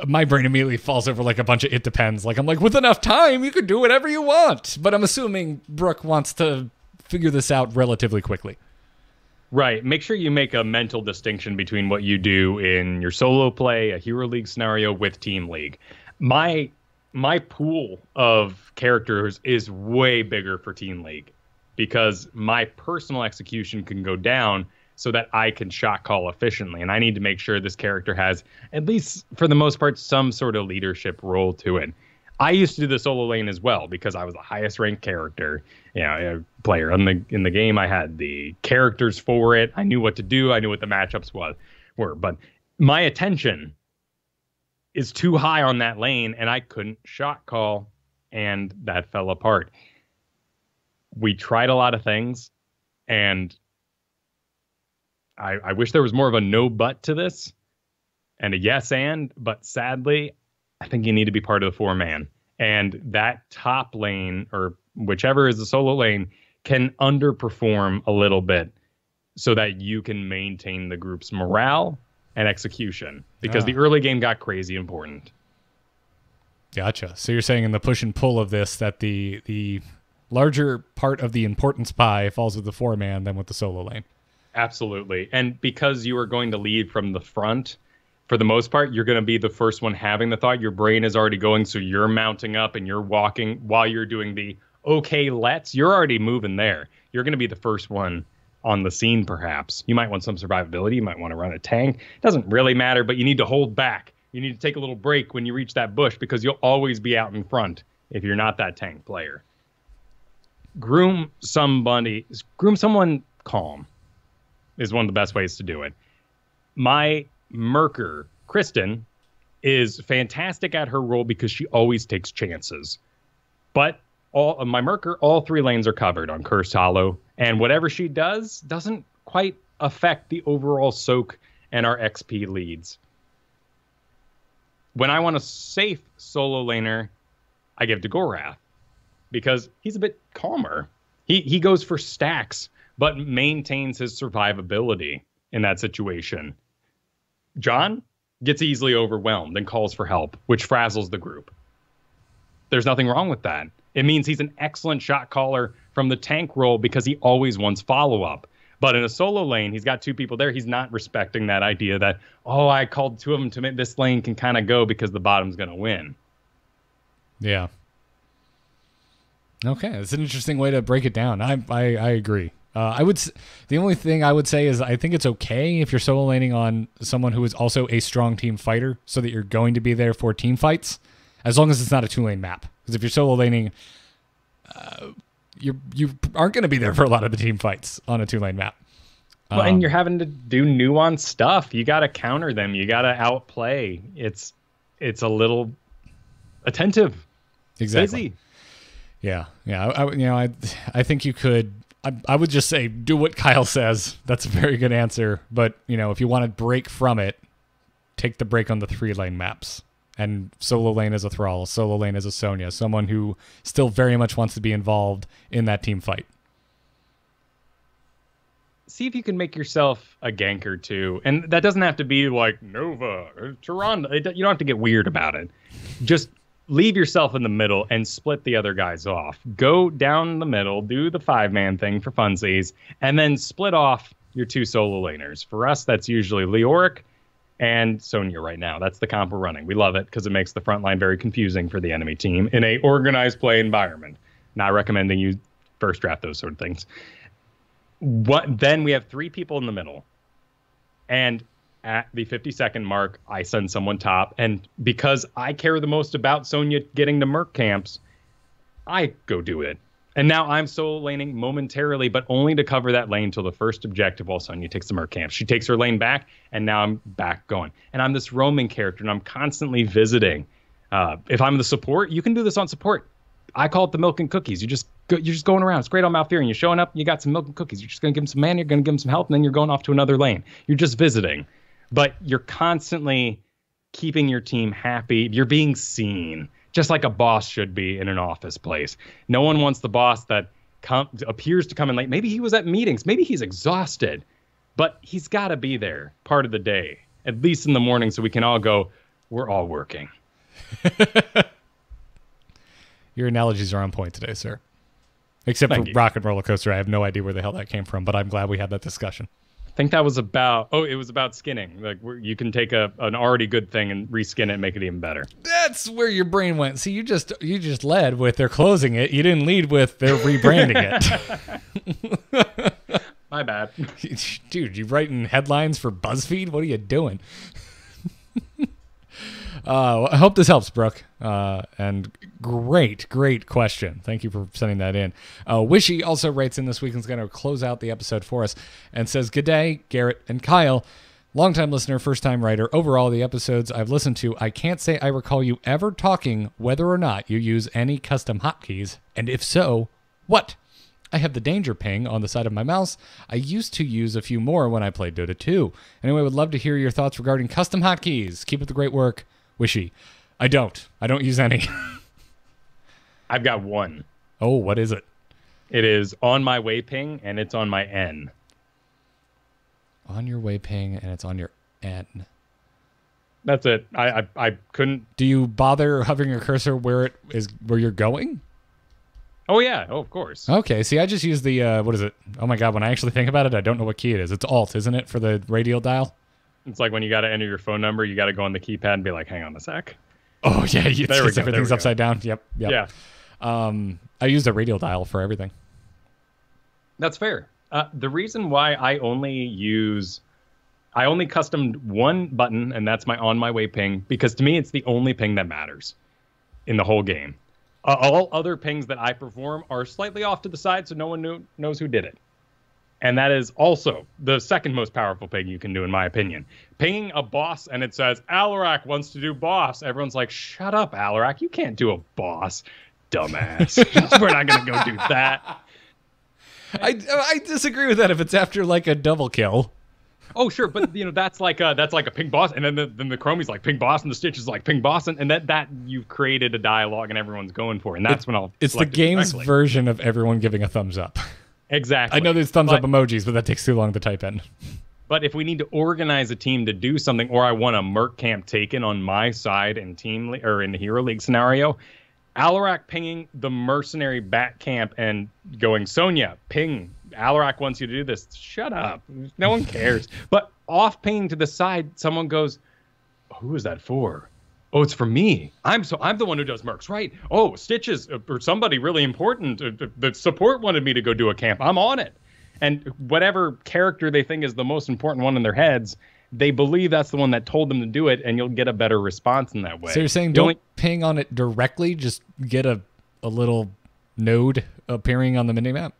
My brain immediately falls over like a bunch of it depends. Like, I'm like, with enough time, you could do whatever you want. But I'm assuming Brooke wants to figure this out relatively quickly. Right. Make sure you make a mental distinction between what you do in your solo play, a Hero League scenario with Team League. My pool of characters is way bigger for Team League, because my personal execution can go down so that I can shot call efficiently. And I need to make sure this character has, at least for the most part, some sort of leadership role to it. I used to do the solo lane as well because I was the highest ranked character, player in the game. I had the characters for it. I knew what to do. I knew what the matchups were. But my attention is too high on that lane, and I couldn't shot call, and that fell apart. We tried a lot of things, and I wish there was more of a no but to this and a yes but sadly, I think you need to be part of the 4-man. And that top lane, or whichever is the solo lane, can underperform a little bit so that you can maintain the group's morale and execution, because the early game got crazy important. Gotcha. So you're saying in the push and pull of this that the larger part of the importance pie falls with the 4-man than with the solo lane. Absolutely. And because you are going to lead from the front, for the most part, you're going to be the first one having the thought. Your brain is already going, so you're mounting up and you're walking while you're doing the okay, you're already moving there. You're going to be the first one on the scene, perhaps. You might want some survivability. You might want to run a tank. Doesn't really matter, but you need to hold back. You need to take a little break when you reach that bush, because you'll always be out in front if you're not that tank player. Groom someone calm is one of the best ways to do it. My Merker, Kristen, is fantastic at her role because she always takes chances. But my Merker, all 3 lanes are covered on Cursed Hollow, and whatever she does doesn't quite affect the overall soak and our XP leads. When I want a safe solo laner, I give to Gorath, because he's a bit calmer. He goes for stacks, but maintains his survivability in that situation. John gets easily overwhelmed and calls for help, which frazzles the group. There's nothing wrong with that. It means he's an excellent shot caller from the tank role because he always wants follow-up. But in a solo lane, he's got 2 people there. He's not respecting that idea that, I called 2 of them to make this lane can kind of go because the bottom's going to win. Yeah. Okay, it's an interesting way to break it down. I agree. The only thing I would say is I think it's okay if you're solo laning on someone who is also a strong team fighter, so that you're going to be there for team fights, as long as it's not a 2-lane map. Because if you're solo laning, you aren't going to be there for a lot of the team fights on a 2-lane map. Well, and you're having to do nuanced stuff. You got to counter them. You got to outplay. It's a little attentive. Exactly. Busy. Yeah. I think you could. I would just say do what Kyle says. That's a very good answer. But if you want to break from it, take the break on the 3-lane maps. And solo lane as a Thrall, solo lane as a Sonya, someone who still very much wants to be involved in that team fight. See if you can make yourself a ganker too. And that doesn't have to be like Nova or Tyrande. You don't have to get weird about it. Just leave yourself in the middle and split the other guys off. Go down the middle, do the 5-man thing for funsies, and then split off your 2 solo laners. For us, that's usually Leoric and Sonya right now. That's the comp we're running. We love it because it makes the front line very confusing for the enemy team in a organized play environment. Not recommending you first draft those sort of things. Then we have 3 people in the middle. And at the 50-second mark, I send someone top. And because I care the most about Sonya getting to Merc camps, I go do it. And now I'm solo laning momentarily, but only to cover that lane till the first objective while Sonya takes the Merc camp. She takes her lane back, and now I'm back going. And I'm this roaming character, and I'm constantly visiting. If I'm the support, you can do this on support. I call it the milk and cookies. You're just going around. It's great on Malfurion. You're showing up, you got some milk and cookies. You're just going to give them some mana, you're going to give them some health, and then you're going off to another lane. You're just visiting. But you're constantly keeping your team happy. You're being seen. Just like a boss should be in an office place. No one wants the boss that appears to come in late. Maybe he was at meetings. Maybe he's exhausted. But he's got to be there part of the day, at least in the morning, so we can all go, we're all working. Your analogies are on point today, sir. Except Thank for you. Rocket Roller Coaster. I have no idea where the hell that came from, but I'm glad we had that discussion. I think that was about, it was about skinning. Like you can take an already good thing and reskin it and make it even better. That's where your brain went. See, you just led with they're closing it. You didn't lead with they're rebranding it. My bad. Dude, you writing headlines for BuzzFeed? What are you doing? I hope this helps, Brooke. And great question. Thank you for sending that in. Wishy also writes in this week and is going to close out the episode for us and says, "Good day, Garrett and Kyle. Longtime listener, first-time writer. Overall, the episodes I've listened to, I can't say I recall you ever talking whether or not you use any custom hotkeys, and if so, what? I have the danger ping on the side of my mouse. I used to use a few more when I played Dota 2. Anyway, would love to hear your thoughts regarding custom hotkeys. Keep up the great work. Wishy." I don't use any. I've got one. Oh, what is it? It is on my way ping, and it's on my N. On your way ping, and it's on your N. That's it. I couldn't. Do you bother hovering your cursor where you're going? Oh, yeah. Oh, of course. Okay, see, I just use the, what is it? Oh my god, when I actually think about it, I don't know what key it is. It's Alt, isn't it, for the radial dial? It's like when you got to enter your phone number, you got to go on the keypad and be like, hang on a sec. Oh, yeah, There everything's we go. upside down. Yep. Yeah. I use the radial dial for everything. That's fair. The reason why I only customed one button, and that's my on my way ping, because to me, it's the only ping that matters in the whole game. All other pings that I perform are slightly off to the side, so no one knows who did it. And that is also the second most powerful ping you can do, in my opinion. Pinging a boss and it says, Alarak wants to do boss. Everyone's like, shut up, Alarak. You can't do a boss, dumbass. We're not going to go do that. I disagree with that if it's after, like, a double kill. Oh, sure, but that's like a ping boss, and then the Chromie's like ping boss, and the Stitch is like ping boss, and that you've created a dialogue and everyone's going for, and that's when I'll. It's the game's version of everyone giving a thumbs up. Exactly. I know there's thumbs up emojis, but that takes too long to type in. But if we need to organize a team to do something, or I want a Merc camp taken on my side in in the Hero League scenario, Alarak pinging the mercenary bat camp and going, Sonya, ping. Alarak wants you to do this. Shut up. No one cares. But off pinging to the side, someone goes, who is that for? Oh, it's for me. I'm the one who does mercs, right? Oh, Stitches or somebody really important. The support wanted me to go do a camp. I'm on it. And whatever character they think is the most important one in their heads, they believe that's the one that told them to do it, and you'll get a better response in that way. So you're saying don't ping on it directly, just get a little node appearing on the minimap?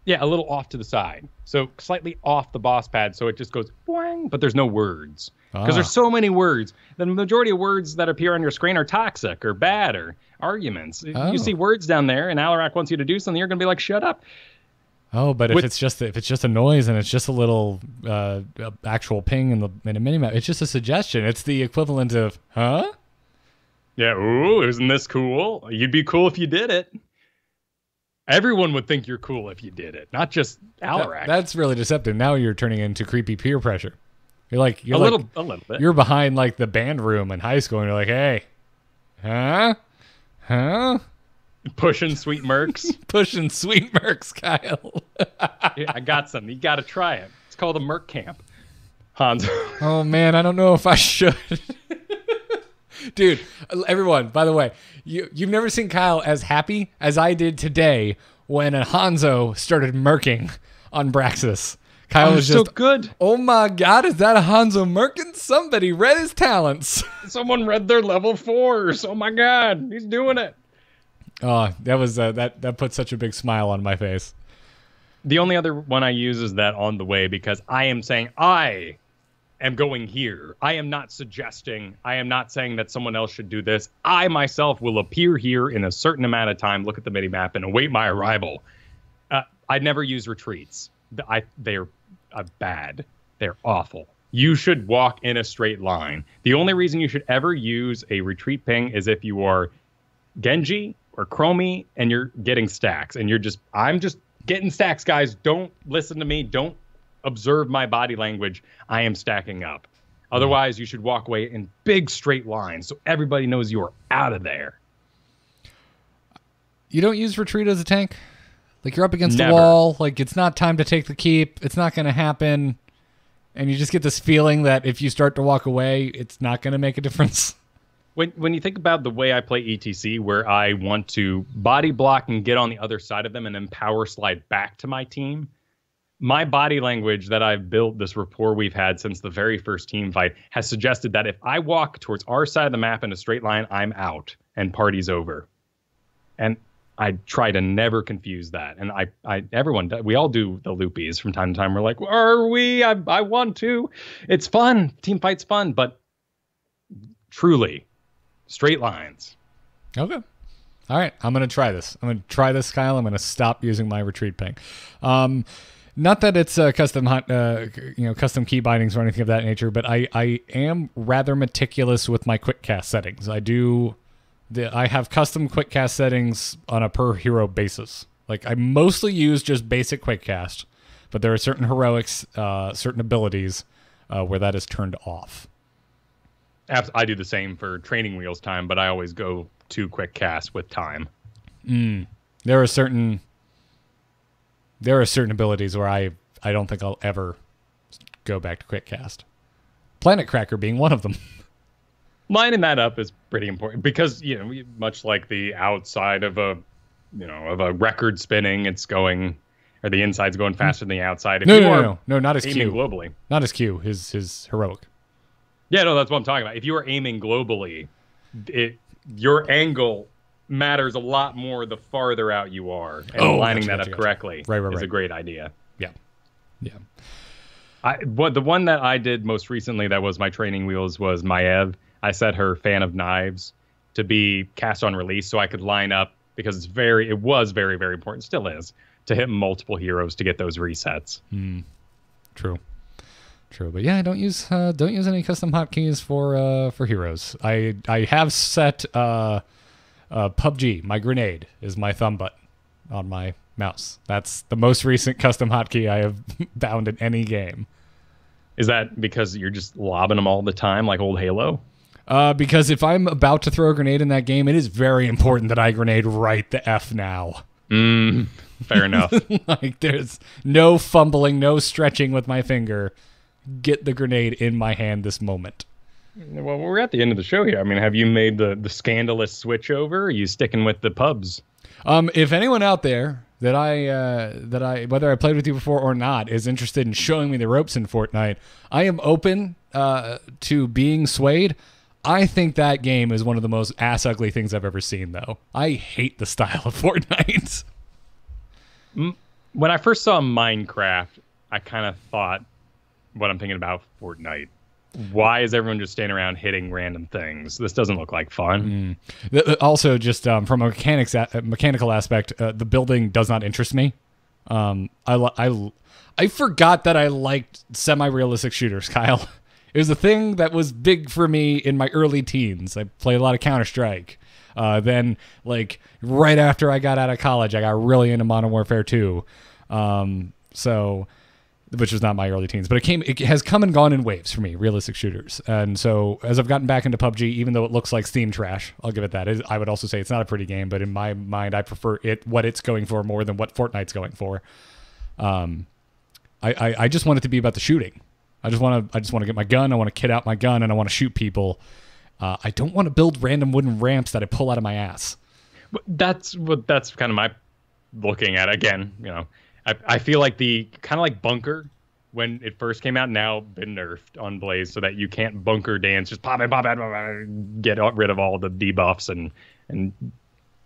Yeah, a little off to the side. So slightly off the boss pad, so it just goes boing, but there's no words. Because there's so many words. The majority of words that appear on your screen are toxic or bad or arguments. Oh. You see words down there, and Alarak wants you to do something, you're going to be like, shut up. Oh, but if it's just a noise and it's just a little actual ping in a minimap, it's just a suggestion. It's the equivalent of, huh? Yeah, ooh, isn't this cool? You'd be cool if you did it. Everyone would think you're cool if you did it, not just Alarak. That's really deceptive. Now you're turning into creepy peer pressure. You're like a little bit. You're behind like the band room in high school, and you're like, hey, huh? Pushing sweet mercs. Pushing sweet mercs, Kyle. Yeah, I got some. You got to try it. It's called a merc camp. Hans. Oh man, I don't know if I should. Dude, everyone, by the way, you've never seen Kyle as happy as I did today when a Hanzo started merking on Braxis. Kyle was just so good. Oh my god, is that a Hanzo merking? Somebody read his talents. Someone read their level 4s. Oh my god, he's doing it. Oh, that was that put such a big smile on my face. The only other one I use is that on the way, because I am saying I am going here. I am not suggesting, I am not saying that someone else should do this. I myself will appear here in a certain amount of time, look at the mini-map, and await my arrival. I never use retreats. They're bad. They're awful. You should walk in a straight line. The only reason you should ever use a retreat ping is if you are Genji or Chromie and you're getting stacks. And I'm just getting stacks, guys. Don't listen to me. Don't observe my body language. I am stacking up. Otherwise, you should walk away in big straight lines so everybody knows you are out of there. You don't use retreat as a tank? Like, you're up against Never. the wall. Like, it's not time to take the keep. It's not going to happen. And you just get this feeling that if you start to walk away, it's not going to make a difference. When you think about the way I play ETC, where I want to body block and get on the other side of them and then power slide back to my team, my body language that I've built, this rapport we've had since the very first team fight, has suggested that if I walk towards our side of the map in a straight line, I'm out and party's over. And I try to never confuse that. And we all do the loopies from time to time. We're like, are we? I want to. It's fun. Team fight's fun, but truly, straight lines. Okay. All right. I'm going to try this. I'm going to try this, Kyle. I'm going to stop using my retreat ping. Not that it's custom key bindings or anything of that nature, but I am rather meticulous with my quick cast settings. I have custom quick cast settings on a per hero basis. Like, I mostly use just basic quick cast, but there are certain heroics, certain abilities where that is turned off. I do the same for training wheels time, but I always go to quick cast with time. There are certain abilities where I don't think I'll ever go back to quick cast. Planet Cracker being one of them. Lining that up is pretty important because, much like the outside of a record spinning, it's going, or the inside's going faster than the outside. If No, not his aiming Q. globally. Not his Q, his heroic. Yeah, no, that's what I'm talking about. If you are aiming globally, your angle matters a lot more the farther out you are. And lining that up correctly is a great idea. Yeah. The one that I did most recently that was my training wheels was Maev. I set her Fan of Knives to be cast on release so I could line up, because it was very, very important, still is, to hit multiple heroes to get those resets. True. But yeah, I don't use any custom hotkeys for heroes. I have set PUBG. My grenade is my thumb button on my mouse. That's the most recent custom hotkey I have found in any game. Is that because you're just lobbing them all the time like old Halo? Because if I'm about to throw a grenade in that game, it is very important that I grenade right the F now. Fair enough. Like, there's no fumbling, no stretching with my finger. Get the grenade in my hand this moment. Well, we're at the end of the show here. I mean, have you made the scandalous switch over? Or are you sticking with the pubs? If anyone out there that I whether I played with you before or not is interested in showing me the ropes in Fortnite, I am open to being swayed. I think that game is one of the most ass-ugly things I've ever seen, though. I hate the style of Fortnite. When I first saw Minecraft, I kind of thought what I'm thinking about Fortnite. Why is everyone just standing around hitting random things? This doesn't look like fun. Also, just from a mechanical aspect, the building does not interest me. I forgot that I liked semi-realistic shooters, Kyle. It was a thing that was big for me in my early teens. I played a lot of Counter-Strike. Then, like, right after I got out of college, I got really into Modern Warfare 2. Which was not my early teens, but it has come and gone in waves for me, realistic shooters. And so as I've gotten back into PUBG, even though it looks like Steam trash, I'll give it that. I would also say it's not a pretty game, but in my mind, I prefer what it's going for more than what Fortnite's going for. I just want it to be about the shooting. I just want to get my gun. I want to kit out my gun, and I want to shoot people. I don't want to build random wooden ramps that I pull out of my ass. That's kind of my looking at. Again, I feel like the kind of like Bunker when it first came out, now been nerfed on Blaze so that you can't bunker dance, just pop it, get rid of all the debuffs and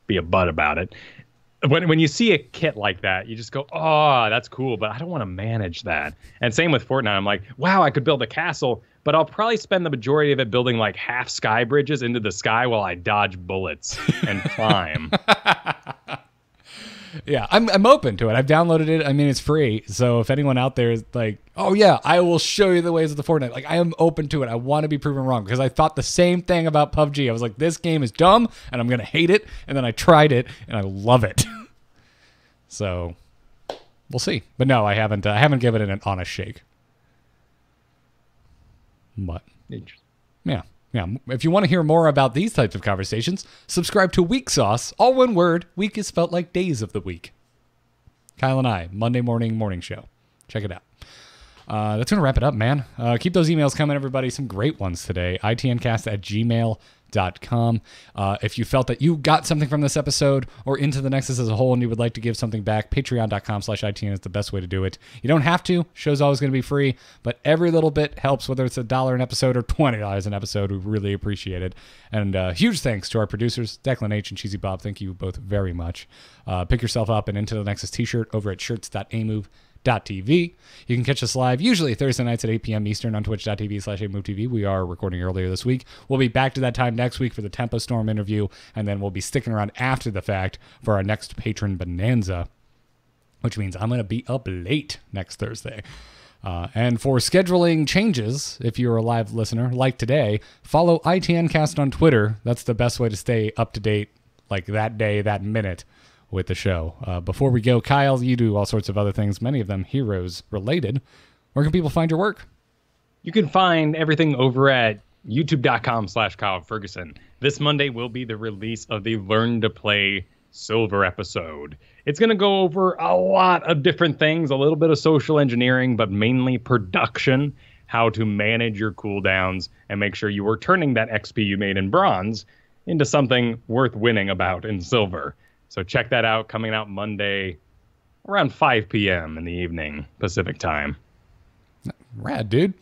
be a butt about it. When you see a kit like that, you just go, oh, that's cool, but I don't want to manage that. And same with Fortnite. I'm like, wow, I could build a castle, but I'll probably spend the majority of it building like half sky bridges into the sky while I dodge bullets and climb. Yeah, I'm open to it. I've downloaded it. I mean, it's free. So if anyone out there is like, oh yeah, I will show you the ways of the Fortnite. Like, I am open to it. I want to be proven wrong because I thought the same thing about PUBG. I was like, this game is dumb and I'm going to hate it. And then I tried it and I love it. So we'll see. But no, I haven't given it an honest shake. But yeah. Yeah, if you want to hear more about these types of conversations, subscribe to Week Sauce. All one word. Week is felt like days of the week. Kyle and I, Monday morning show. Check it out. That's going to wrap it up, man. Keep those emails coming, everybody. Some great ones today. itncast@gmail.com. If you felt that you got something from this episode or into the Nexus as a whole and you would like to give something back, patreon.com/ITN is the best way to do it. You don't have to. Show's always going to be free, but every little bit helps, whether it's $1 an episode or $20 an episode. We really appreciate it. And huge thanks to our producers, Declan H. and Cheesy Bob. Thank you both very much. Pick yourself up an Into the Nexus t-shirt over at shirts.amove.tv. You can catch us live usually Thursday nights at 8 p.m. Eastern on twitch.tv/AMoveTV. We are recording earlier this week. We'll be back to that time next week for the Tempo Storm interview, and then we'll be sticking around after the fact for our next patron bonanza, which means I'm going to be up late next Thursday. And for scheduling changes, if you're a live listener like today, follow ITNcast on Twitter. That's the best way to stay up to date, like that day, that minute, with the show. Before we go, Kyle, you do all sorts of other things, many of them heroes related. Where can people find your work? You can find everything over at youtube.com/Kyle Fergusson. This Monday will be the release of the Learn to Play Silver episode. It's going to go over a lot of different things, a little bit of social engineering, but mainly production, how to manage your cooldowns and make sure you are turning that XP you made in bronze into something worth winning about in silver. So check that out, coming out Monday around 5 p.m. in the evening, Pacific time. Rad, dude.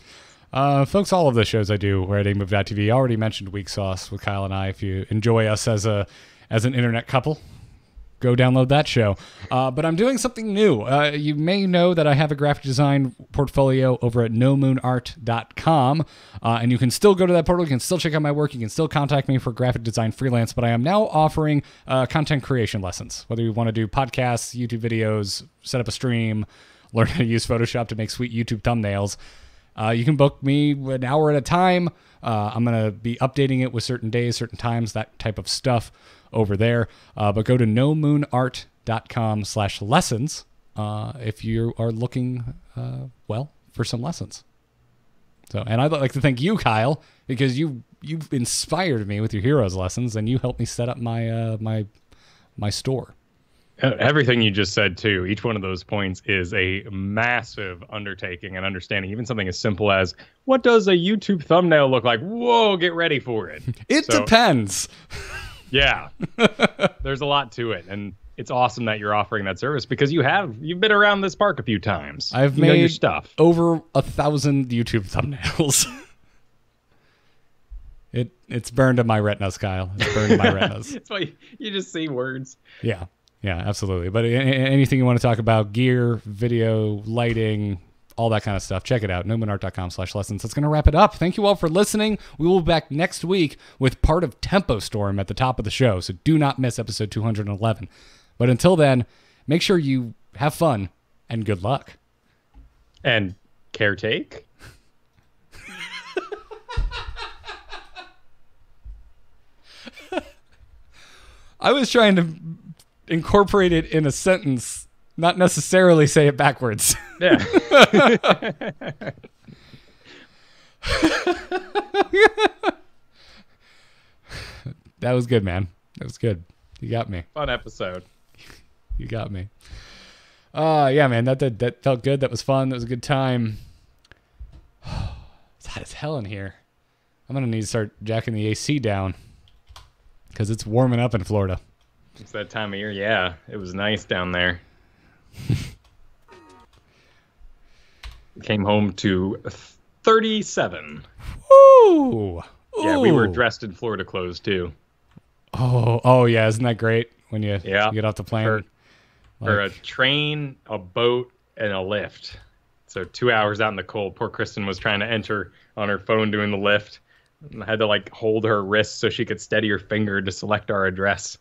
Folks, all of the shows I do are at amove.tv. I already mentioned Week Sauce with Kyle and I. If you enjoy us as an internet couple, go download that show. But I'm doing something new. You may know that I have a graphic design portfolio over at nomoonart.com. And you can still go to that portal. You can still check out my work. You can still contact me for graphic design freelance. But I am now offering content creation lessons. Whether you want to do podcasts, YouTube videos, set up a stream, learn how to use Photoshop to make sweet YouTube thumbnails, you can book me an hour at a time. I'm going to be updating it with certain days, certain times, that type of stuff over there. But go to nomoonart.com/lessons if you are looking, for some lessons. So, and I'd like to thank you, Kyle, because you've inspired me with your heroes lessons, and you helped me set up my my store. Everything you just said, too, each one of those points is a massive undertaking and understanding. Even something as simple as, what does a YouTube thumbnail look like? Whoa, get ready for it. It depends. Yeah, there's a lot to it. And it's awesome that you're offering that service because you've been around this park a few times. I've made your stuff. Over 1,000 YouTube thumbnails. It's burned in my retinas, Kyle. It's burned in my retinas. That's why you just see words. Yeah. Yeah, absolutely. But anything you want to talk about, gear, video, lighting, all that kind of stuff, check it out. nomoonart.com/lessons. That's going to wrap it up. Thank you all for listening. We will be back next week with part of Tempo Storm at the top of the show, so do not miss episode 211. But until then, make sure you have fun and good luck. And caretake. I was trying to incorporate it in a sentence, not necessarily say it backwards. Yeah. That was good, man. That was good. You got me. Fun episode. You got me. Yeah, man. That felt good. That was fun. That was a good time. It's hot as hell in here. I'm gonna need to start jacking the AC down because it's warming up in Florida. It's that time of year. Yeah, it was nice down there. Came home to 37. Woo! Yeah, we were dressed in Florida clothes too. Oh yeah, isn't that great when you Yeah. get off the plane? For a train, a boat, and a lift. So 2 hours out in the cold. Poor Kristen was trying to enter on her phone doing the lift. And I had to like hold her wrist so she could steady her finger to select our address.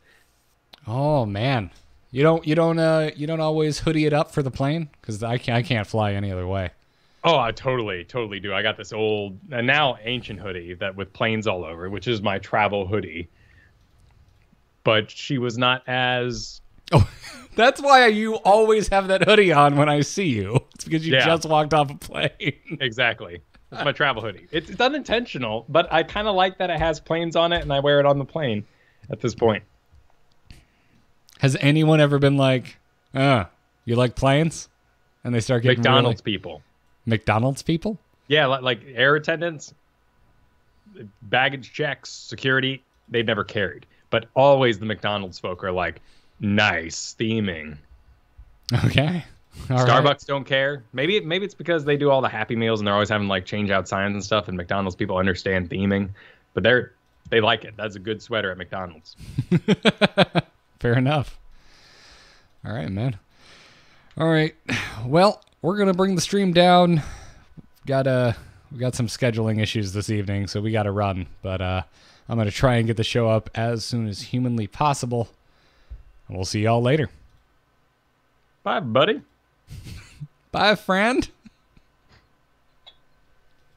Oh man, you don't always hoodie it up for the plane because I can't fly any other way. Oh, I totally do. I got this old and now ancient hoodie that with planes all over, which is my travel hoodie. But she was not as. Oh, that's why you always have that hoodie on when I see you. It's because you just walked off a plane. Exactly. It's my travel hoodie. It's unintentional, but I kind of like that it has planes on it, and I wear it on the plane at this point. Has anyone ever been like, you like planes? And they start getting McDonald's people. McDonald's people? Yeah, like air attendants, baggage checks, security, they've never carried. But always the McDonald's folk are like, nice theming. Okay. All Starbucks right. don't care. Maybe it's because they do all the Happy Meals and they're always having like change out signs and stuff. And McDonald's people understand theming, but they like it. That's a good sweater at McDonald's. Fair enough. All right, man. All right. Well, we're gonna bring the stream down. We got some scheduling issues this evening, so we got to run. But I'm gonna try and get the show up as soon as humanly possible. And we'll see y'all later. Bye, buddy. Bye, friend.